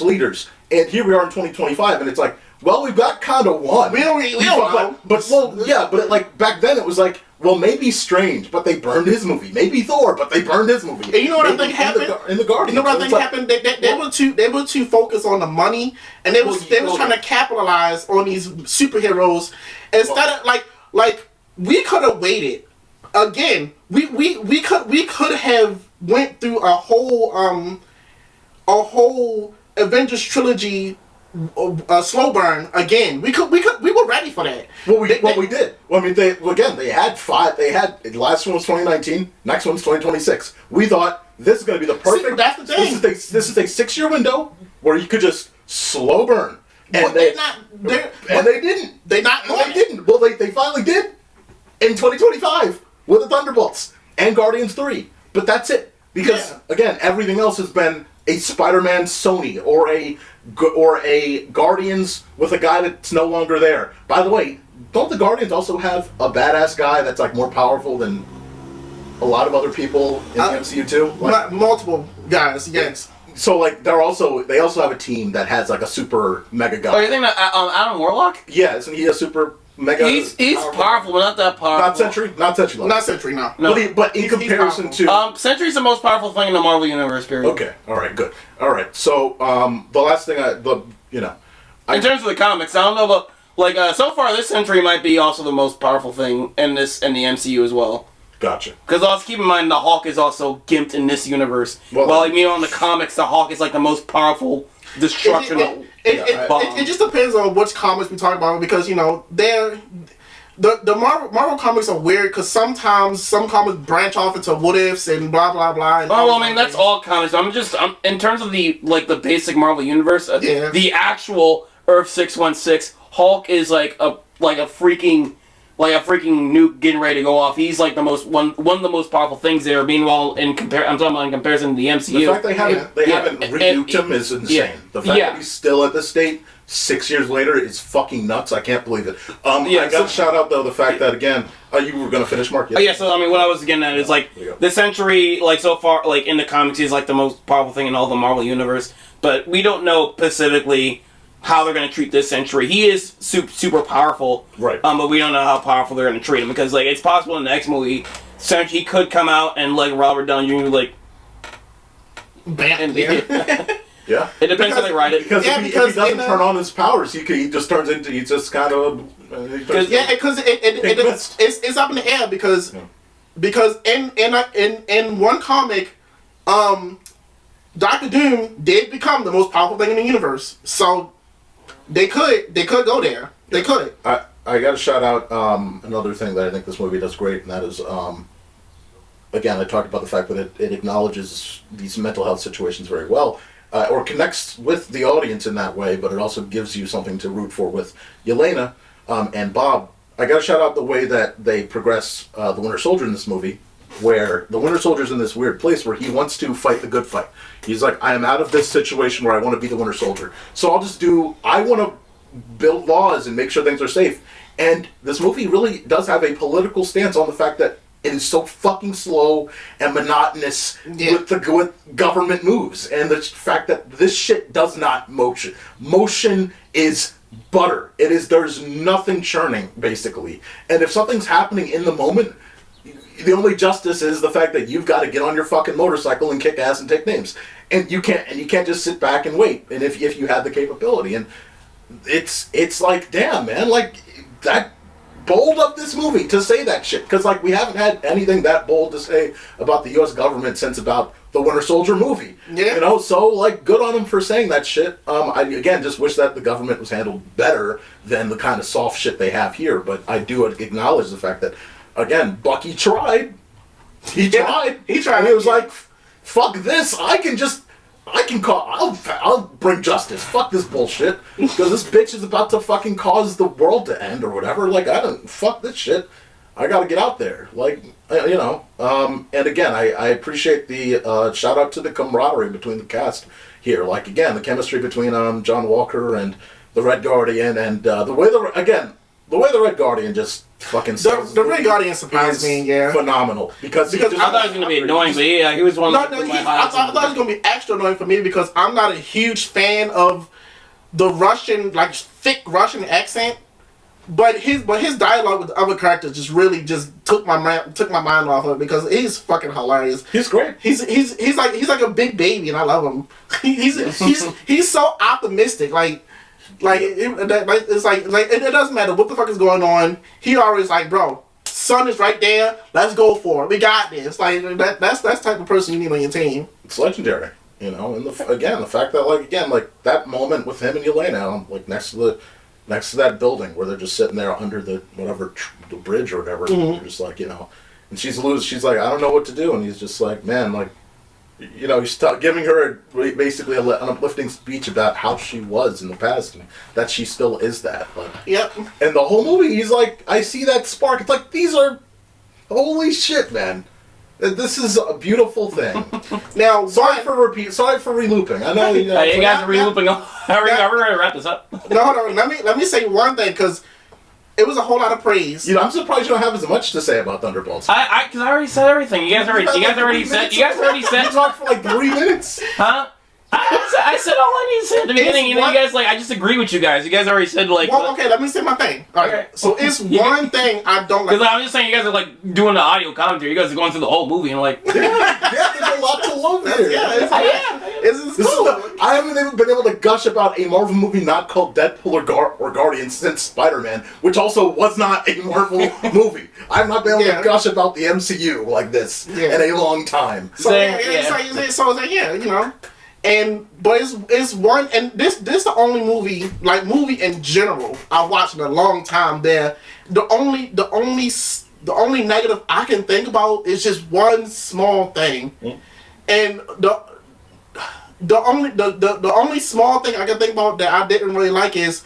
leaders? And here we are in 2025, and it's like, well, we've got kind of one. We don't know. But like back then, it was like, well, maybe Strange, but they burned his movie. Maybe Thor, but they burned his movie. And you know what I think happened in the Guardians? You know what I think happened? They were too focused on the money, and they was trying to capitalize on these superheroes instead of like we could have waited. Again, we could have went through a whole Avengers trilogy. Slow burn again. We were ready for that. We did. Well, I mean, they had 5. They had the last one was 2019. Next one's 2026. We thought this is going to be the perfect. See, that's the thing. This is a 6-year window where you could just slow burn. And they didn't. They didn't. Well, they finally did. in 2025 with the Thunderbolts and Guardians 3. But that's it. Because, again, everything else has been a Spider-Man Sony or a Guardians with a guy that's no longer there. By the way, don't the Guardians also have a badass guy that's like more powerful than a lot of other people in the MCU too? Like, multiple guys, yes. So like they also have a team that has like a super mega guy. Oh, you think that Adam Warlock? Yeah, isn't he a super mega? He's powerful, but not that powerful. Not Sentry level. Not Sentry, no. But in comparison to Sentry's the most powerful thing in the Marvel Universe. Period. Okay, all right, good. All right, so the last thing in terms of the comics, I don't know about like so far this Sentry might be also the most powerful thing in the MCU as well. Gotcha. Because also keep in mind the Hulk is also gimped in this universe. Well, while in the comics the Hulk is like the most powerful destruction. It just depends on which comics we talk about because the Marvel comics are weird because sometimes some comics branch off into what ifs and blah blah blah. And well, I mean that's all comics. I'm in terms of the basic Marvel universe. The actual Earth 616 Hulk is like a freaking nuke getting ready to go off. He's like one of the most powerful things there. Meanwhile, I'm talking about in comparison to the MCU. The fact they haven't rebuked him is insane. The fact that he's still at this state 6 years later is fucking nuts. I can't believe it. I got to shout out though the fact that again, you were gonna finish, Mark. Yeah. So I mean, what I was getting at is like the Sentry, like so far, like in the comics, he's like the most powerful thing in all the Marvel universe. But we don't know specifically how they're going to treat this Sentry. He is super powerful, right? But we don't know how powerful they're going to treat him because, like, it's possible in the next movie, Sentry could come out and like Robert Downey Jr. like, bam, yeah. It depends how they write it. Because if he doesn't turn on his powers, he just turns into because it's up in the air because in one comic, Doctor Doom did become the most powerful thing in the universe, so they could go there. They could. I got to shout out another thing that I think this movie does great, and that is again I talked about the fact that it acknowledges these mental health situations very well, or connects with the audience in that way, but it also gives you something to root for with Yelena and Bob. I got to shout out the way that they progress the Winter Soldier in this movie, where the Winter Soldier's in this weird place where he wants to fight the good fight. He's like, I am out of this situation where I want to be the Winter Soldier. So I want to build laws and make sure things are safe. And this movie really does have a political stance on the fact that it is so fucking slow and monotonous with government moves. And the fact that this shit does not motion. Motion is butter. There's nothing churning, basically. And if something's happening in the moment, the only justice is the fact that you've got to get on your fucking motorcycle and kick ass and take names, and you can't just sit back and wait. And if you had the capability, and it's like, damn man, like that bold of this movie to say that shit, because like we haven't had anything that bold to say about the U.S. government since about the Winter Soldier movie. Yeah. So like good on them for saying that shit. I again just wish that the government was handled better than the kind of soft shit they have here. But I do acknowledge the fact that. Again, Bucky tried. He tried. And he was like, "Fuck this! I'll bring justice. Fuck this bullshit. Because this bitch is about to fucking cause the world to end or whatever. Like, fuck this shit. I gotta get out there. Like, And again, I appreciate the shout out to the camaraderie between the cast here. Like, again, the chemistry between John Walker and the Red Guardian, and the way the Red Guardian just fucking the Red Guardian surprised me, phenomenal. Because I thought it was going to be annoying, but yeah, he was one of my highlights. I thought it was going to be extra annoying for me because I'm not a huge fan of the Russian, like thick Russian accent. But his dialogue with the other characters just really took my mind off of it because he's fucking hilarious. He's great. He's like a big baby and I love him. He's so optimistic. It's like it doesn't matter what the fuck is going on. He always like, bro, sun is right there. Let's go for it. We got this. Like that's the type of person you need on your team. It's legendary, And the fact that that moment with him and Yelena, like next to that building where they're just sitting there under the bridge or whatever. Mm-hmm. They're just like and she's like, I don't know what to do, and he's just like, man, like you know, he's giving her basically an uplifting speech about how she was in the past and that she still is that. Like, Yep. and the whole movie, he's like, I see that spark. It's like, these are, holy shit, man. This is a beautiful thing. Now, Sorry for relooping. I know you guys are re-looping. Are we going to wrap this up? No. Let me say one thing, because it was a whole lot of praise. You know, I'm surprised you don't have as much to say about Thunderbolts. Because I already said everything. You guys already said. You talked for like 3 minutes. Huh? I said all I need to say at the beginning, and then you guys, like, I just agree with you guys. You guys already said, like... Well, okay, let me say my thing. All right. So it's one thing I don't like. Because I'm just saying, you guys are, like, doing the audio commentary. You guys are going through the whole movie, and, like... Yeah, there's a lot to love here. It's cool. I haven't even been able to gush about a Marvel movie not called Deadpool or Guardians since Spider-Man, which also was not a Marvel movie. I've not been able to gush about the MCU like this in a long time. So, you know... But it's one, and this the only movie in general I watched in a long time. The only negative I can think about is just one small thing, and the only small thing I can think about that I didn't really like is,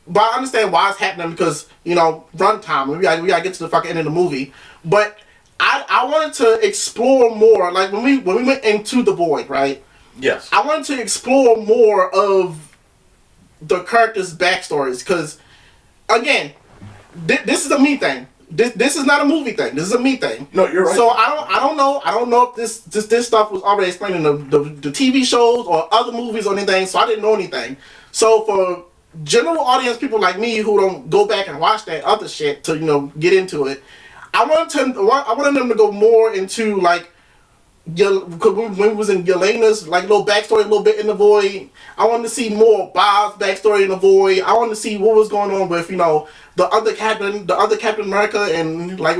but I understand why it's happening because, you know, runtime. We gotta get to the fucking end of the movie, but. I wanted to explore more, like when we went into the void, right? Yes. I wanted to explore more of the characters' backstories, because, again, this is a me thing. This is not a movie thing. This is a me thing. No, you're right. So I don't know if this stuff was already explained in the TV shows or other movies or anything. So I didn't know anything. So for general audience people like me who don't go back and watch that other shit to, you know, get into it. I wanted them to go more into, like, when we was in Yelena's, like, little backstory a little bit in the void. I wanted to see more Bob's backstory in the void. I wanted to see what was going on with, you know, the other Captain America, and, like,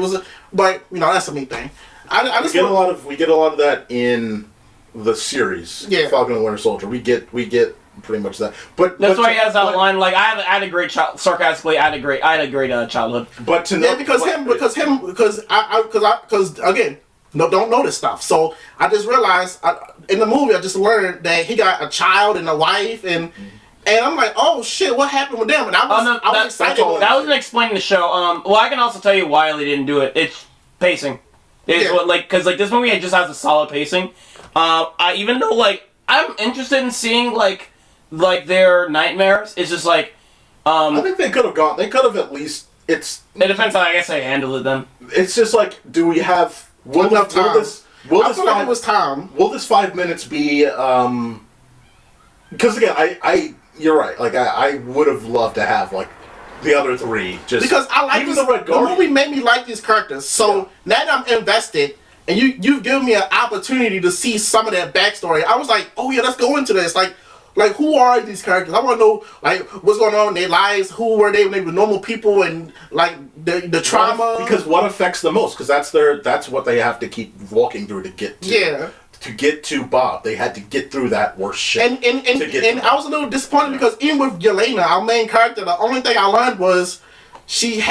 but, you know, that's a me thing. We get a lot of that in the series. Yeah. Falcon and Winter Soldier. We get pretty much that. But that's why he has outlined, like, I had a great sarcastically, I had a great childhood. But to know, yeah, because again, don't know this stuff. So I just realized in the movie I just learned that he got a child and a wife, and I'm like, oh shit, what happened with them? And I was excited. That wasn't explaining the show. Well, I can also tell you why they didn't do it. It's pacing. Because this movie just has a solid pacing. Even though, like, I'm interested in seeing like their nightmares. It's just like I think they could have gone. They could have at least. It depends how I guess they handle it then. It's just like, do we have enough time? I feel like it was time. Will this 5 minutes be? Because again, you're right. Like I would have loved to have like the other three just because I like this. The movie made me like these characters. So now that I'm invested. And you've given me an opportunity to see some of that backstory. I was like, oh yeah, let's go into this. Like who are these characters? I want to know like what's going on in their lives. Who were they when they were normal people, and like the trauma. Because what affects them most? Because that's what they have to keep walking through to get to. Yeah. To get to Bob, they had to get through that worst shit. And I was a little disappointed because even with Yelena, our main character, the only thing I learned was she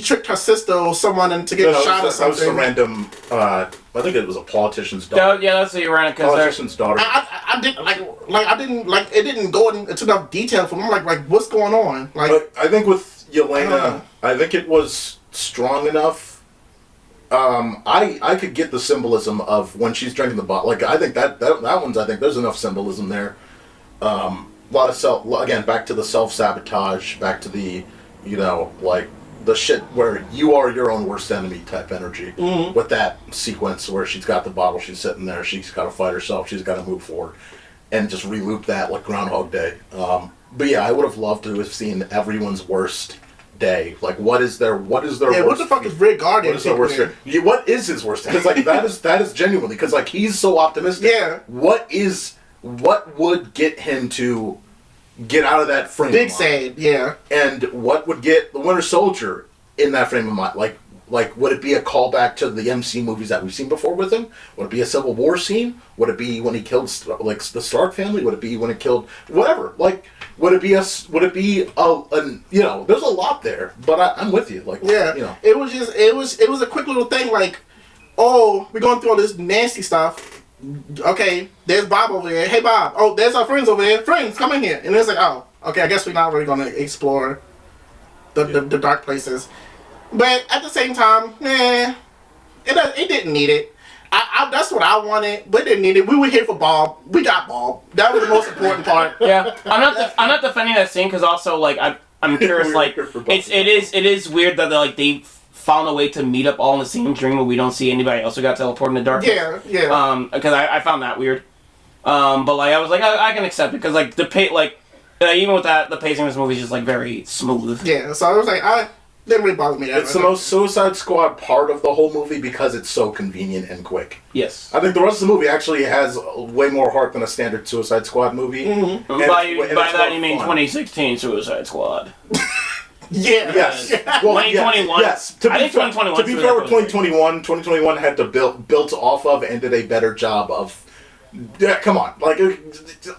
tricked her sister or someone into get shot or something. That was a random. I think it was a politician's daughter. Yeah, that's the random politician's daughter. I didn't it didn't go into enough detail for me. I'm like what's going on? Like, but I think with Yelena, I think it was strong enough. I could get the symbolism of when she's drinking the bottle. Like I think that one's. I think there's enough symbolism there. A lot of back to the self-sabotage, back to the. You know, like the shit where you are your own worst enemy type energy. Mm-hmm. With that sequence where she's got the bottle, she's sitting there, she's got to fight herself, she's got to move forward, and just reloop that like Groundhog Day. But yeah, I would have loved to have seen everyone's worst day. Like, what is their worst? Yeah, what the fuck is Red Guardian? What is their worst day? What is his worst day? Because like that is genuinely because like he's so optimistic. Yeah. What would get him to get out of that frame Big of mind? sad, yeah. And what would get the Winter Soldier in that frame of mind? Like would it be a callback to the MC movies that we've seen before with him? Would it be a Civil War scene? Would it be when he killed like the Stark family? Would it be when he killed whatever? Like would it be you know? There's a lot there, but I'm with you. Like yeah, you know, it was a quick little thing like. oh, we're going through all this nasty stuff. Okay, there's Bob over there. Hey, Bob. Oh, there's our friends over there. Friends, come in here. And it's like, oh, okay, I guess we're not really going to explore the dark places. But at the same time, it didn't need it. That's what I wanted, but it didn't need it. We were here for Bob. We got Bob. That was the most important part. Yeah, I'm not defending that scene because also like I'm curious like it is weird that they found a way to meet up all in the same dream where we don't see anybody else who got teleported in the darkness. Yeah. Because I found that weird. But like I was like I can accept it because like even with that the pacing of this movie is just like very smooth. Yeah. So I was like didn't really bother me. It's the most Suicide Squad part of the whole movie because it's so convenient and quick. Yes. I think the rest of the movie actually has way more heart than a standard Suicide Squad movie. Mm-hmm. By that you mean 2016 Suicide Squad. Yeah. Yes. 2021. Yes. I think 2021. To be fair with 2021 had to built off of and did a better job of. Yeah, come on. Like,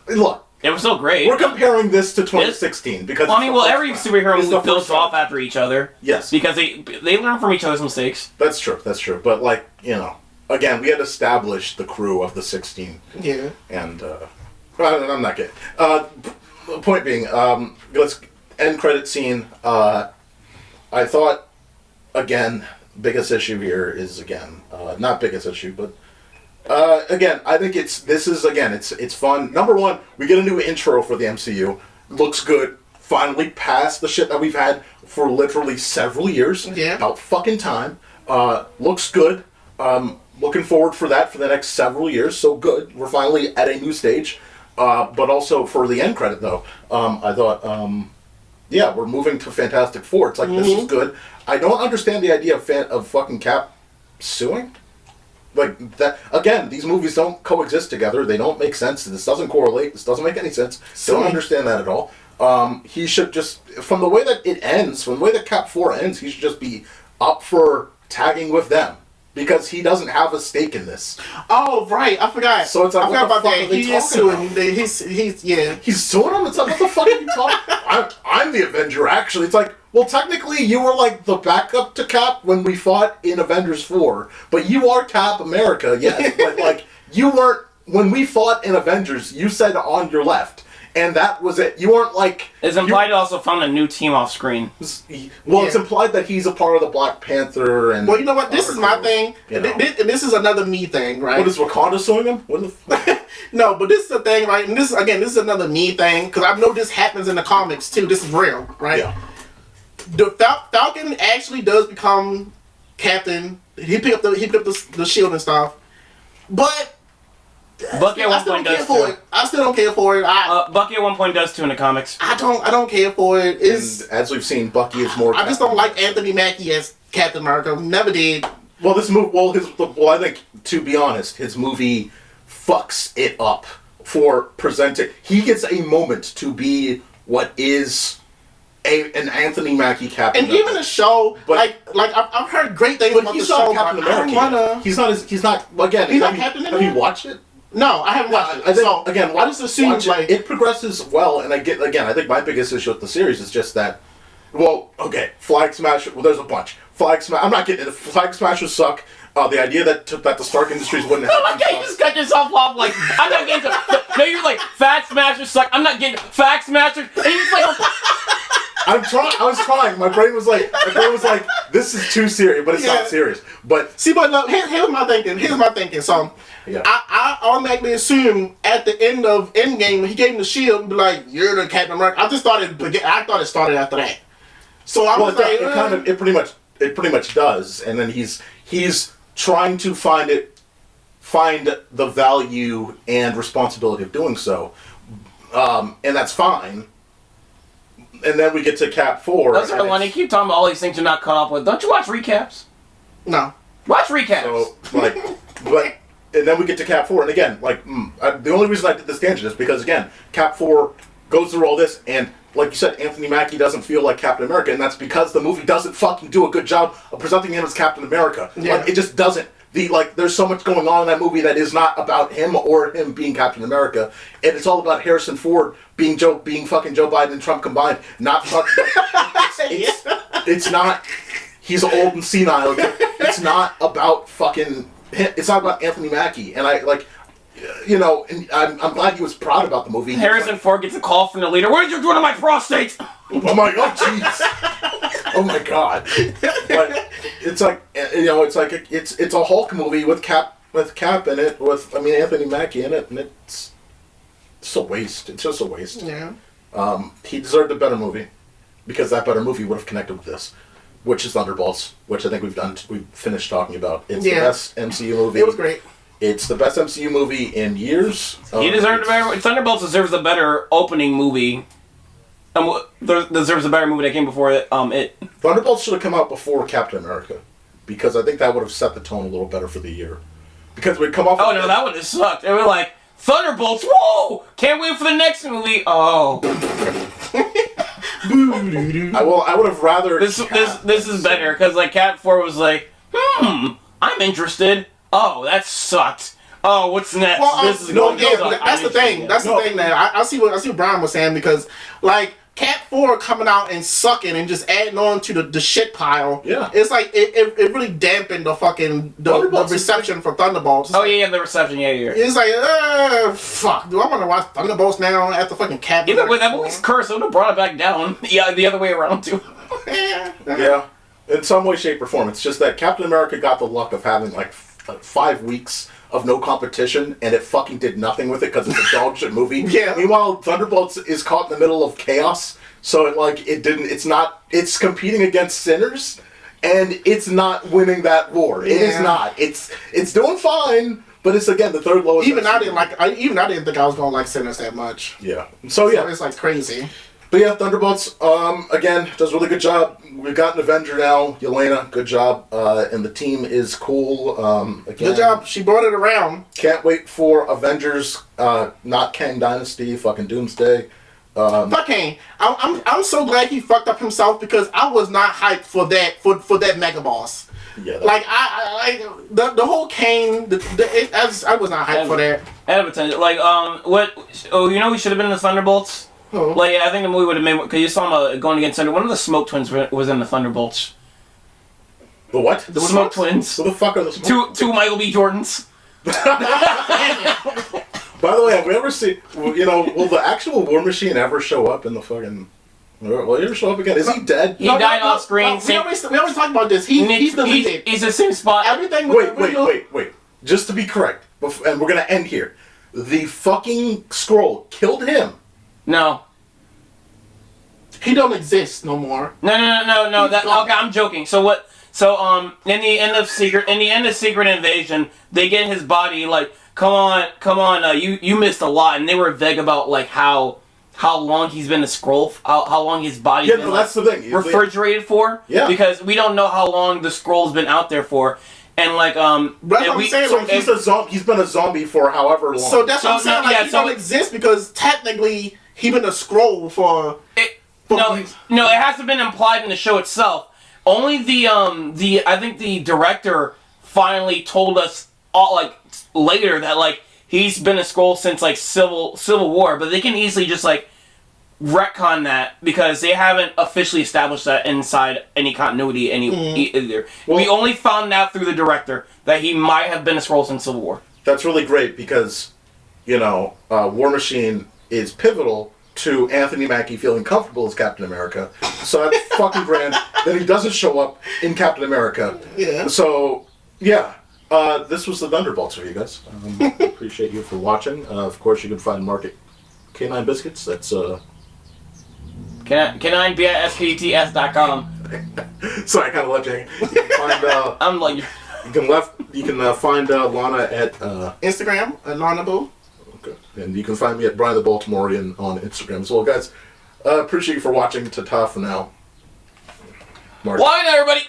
look. It was so great. We're comparing this to 2016 because. Every superhero movie builds off after each other. Yes. Because they learn from each other's mistakes. That's true. But like again, we had established the crew of the 16. Yeah. And I'm not getting. Point being, let's end credit scene. I thought again, biggest issue here is not biggest issue, but. Again, I think it's fun. Number one, we get a new intro for the MCU. Looks good. Finally past the shit that we've had for literally several years. Yeah. About fucking time. Looks good. Looking forward for that for the next several years. So good. We're finally at a new stage. But also for the end credit though, I thought, we're moving to Fantastic Four. It's like, This is good. I don't understand the idea of fucking Cap suing. Like that again, these movies don't coexist together. They don't make sense. This doesn't correlate. This doesn't make any sense. Don't understand that at all. He should just, from the way that it ends, from the way that Cap 4 ends, he should just be up for tagging with them because he doesn't have a stake in this. Oh right, I forgot. So it's like, I forgot about that. He is suing. He's suing him. It's like, what the fuck are you talking? I'm the Avenger. Actually, it's like. Well, technically, you were like the backup to Cap when we fought in Avengers 4, but you are Cap America, yes. But like, you weren't when we fought in Avengers. You said on your left, and that was it. You weren't like. It's implied he also found a new team off screen. Well, it's implied that he's a part of the Black Panther and. Well, you know what? This is my thing. This is another me thing, right? What is Wakanda suing him? What the? No, but this is the thing, right? And this is another me thing because I know this happens in the comics too. This is real, right? Yeah. The Falcon actually does become captain. He picked up the shield and stuff, but Bucky at one point does too. I still don't care for it. Bucky at one point does too in the comics. I don't care for it. And as we've seen, Bucky is more. I just don't like Anthony Mackie as Captain America. Never did. Well, this movie. I think to be honest, his movie fucks it up for presenting. He gets a moment to be what is. An Anthony Mackie Captain, and even the show, but I've heard great things about the show. Captain America. He's not again. He's not Captain America. Have you watched it? No, I haven't watched it. I think, so again, I just assume it progresses well, and I think my biggest issue with the series is just that. Well, okay, Flag Smash. Well, there's a bunch. Flag Smash. I'm not getting it. Flag Smashers suck. The idea that the Stark Industries wouldn't have. Like, you just cut yourself off. Like, I'm not getting to. No, you're like Flag Smashers suck. I'm not getting Flag Smashers. And you're just like. I was trying. My brain was like, this is too serious, but it's not serious. But see, but look, here's my thinking. So, I automatically assume at the end of Endgame, when he gave him the shield, and be like, "You're the Captain America." I thought it started after that. So I was like, it pretty much does, and then he's trying to find the value and responsibility of doing so, and that's fine. And then we get to Cap 4. That's right, Lonnie. Keep talking about all these things you're not caught up with. Don't you watch recaps? No. Watch recaps. So, and then we get to Cap 4, and again, the only reason I did this tangent is because, again, Cap 4 goes through all this, and like you said, Anthony Mackie doesn't feel like Captain America, and that's because the movie doesn't fucking do a good job of presenting him as Captain America. Yeah. Like, it just doesn't. There's so much going on in that movie that is not about him or him being Captain America, and it's all about Harrison Ford being fucking Joe Biden and Trump combined. Not fucking. It's not. He's old and senile. It's it's not about fucking. It's not about Anthony Mackie, and I like. You know, and I'm glad he was proud about the movie. Harrison Ford gets a call from the leader. What did you do to my prostate? Oh my god, jeez. Oh my god. But it's like, you know, it's like it's a Hulk movie with Cap in it, with Anthony Mackie in it, and it's a waste. It's just a waste. Yeah. He deserved a better movie because that better movie would have connected with this, which is Thunderbolts, which I think we've finished talking about. It's the best MCU movie. It was great. It's the best MCU movie in years. He deserved a better. Thunderbolts deserves a better opening movie. Deserves a better movie that came before it. Thunderbolts should have come out before Captain America, because I think that would have set the tone a little better for the year. Because we'd come off. Oh no, that would have sucked. It was like Thunderbolts. Whoa! Can't wait for the next movie. Oh. I would have rather. This is better because like Cat 4 was like, I'm interested. Oh, that sucked. Oh, what's next? Well, this is going to suck. That's the thing. That's the thing that I see what Brian was saying, because like Cat 4 coming out and sucking and just adding on to the shit pile. Yeah. It's like it really dampened the fucking the reception for Thunderbolts. It's The reception. Yeah. It's like, fuck. Do I want to watch Thunderbolts now after fucking Cat? Either way, that movie's cursed. I would have brought it back down. Yeah, the other way around too. Yeah. In some way, shape, or form. It's just that Captain America got the luck of having like 5 weeks of no competition, and it fucking did nothing with it because it's a dog shit movie. Yeah. Meanwhile, Thunderbolts is caught in the middle of chaos, so it's competing against Sinners, and it's not winning that war. It is not. It's doing fine, but it's again the third lowest. Even I didn't think I was gonna like Sinners that much. Yeah. So yeah, it's like crazy. But yeah, Thunderbolts, again, does a really good job. We've got an Avenger now, Yelena, good job. And the team is cool. Again, Good job. She brought it around. Can't wait for Avengers, not Kang Dynasty, fucking Doomsday. Fuck Kang. I'm so glad he fucked up himself, because I was not hyped for that Mega Boss. Yeah. Like the whole Kang, I was not hyped for that. I have potential. Like what? Oh, you know, we should have been in the Thunderbolts. Oh. Like, I think the movie would have made, because you saw him going against Thunder. One of the Smoke Twins was in the Thunderbolts. The what? The Smoke Twins. Who the fuck are the Smoke? Two Michael B. Jordans. By the way, have we ever seen? You know, will the actual War Machine ever show up in the fucking? Will he ever show up again? Is he dead? He died off screen. We always talk about this. He's deleted. He's the same spot. Everything. Wait. Just to be correct, and we're gonna end here. The fucking scroll killed him. No. He don't exist no more. No. Okay, I'm joking. So what? So in the end of Secret Invasion, they get his body like, come on, you missed a lot, and they were vague about like how long he's been a scroll, how long his body's been that's the thing. Refrigerated for. Yeah. Because we don't know how long the scroll's been out there for. And like that's what I'm saying. So he's been a zombie for however long. So that's what I'm saying. Like, he don't exist because technically he been a scroll for. No, it hasn't been implied in the show itself. Only I think the director finally told us all like later that like he's been a scroll since like Civil War, but they can easily just like retcon that because they haven't officially established that inside any continuity either. Well, we only found out through the director that he might have been a scroll since Civil War. That's really great because, you know, War Machine is pivotal to Anthony Mackie feeling comfortable as Captain America. So that's fucking grand. Then he doesn't show up in Captain America. Yeah. So, yeah. This was the Thunderbolts for you guys. Appreciate you for watching. Of course, you can find Mark at K9 Biscuits. That's K9BISKETS.com. Sorry, I kind of left you hanging. You can find, I'm like... You can find Lana at... Instagram, at Lana Boo. Okay. And you can find me at Brian the Baltimorean on Instagram as well. Guys, appreciate you for watching. Ta-ta for now. Line, everybody!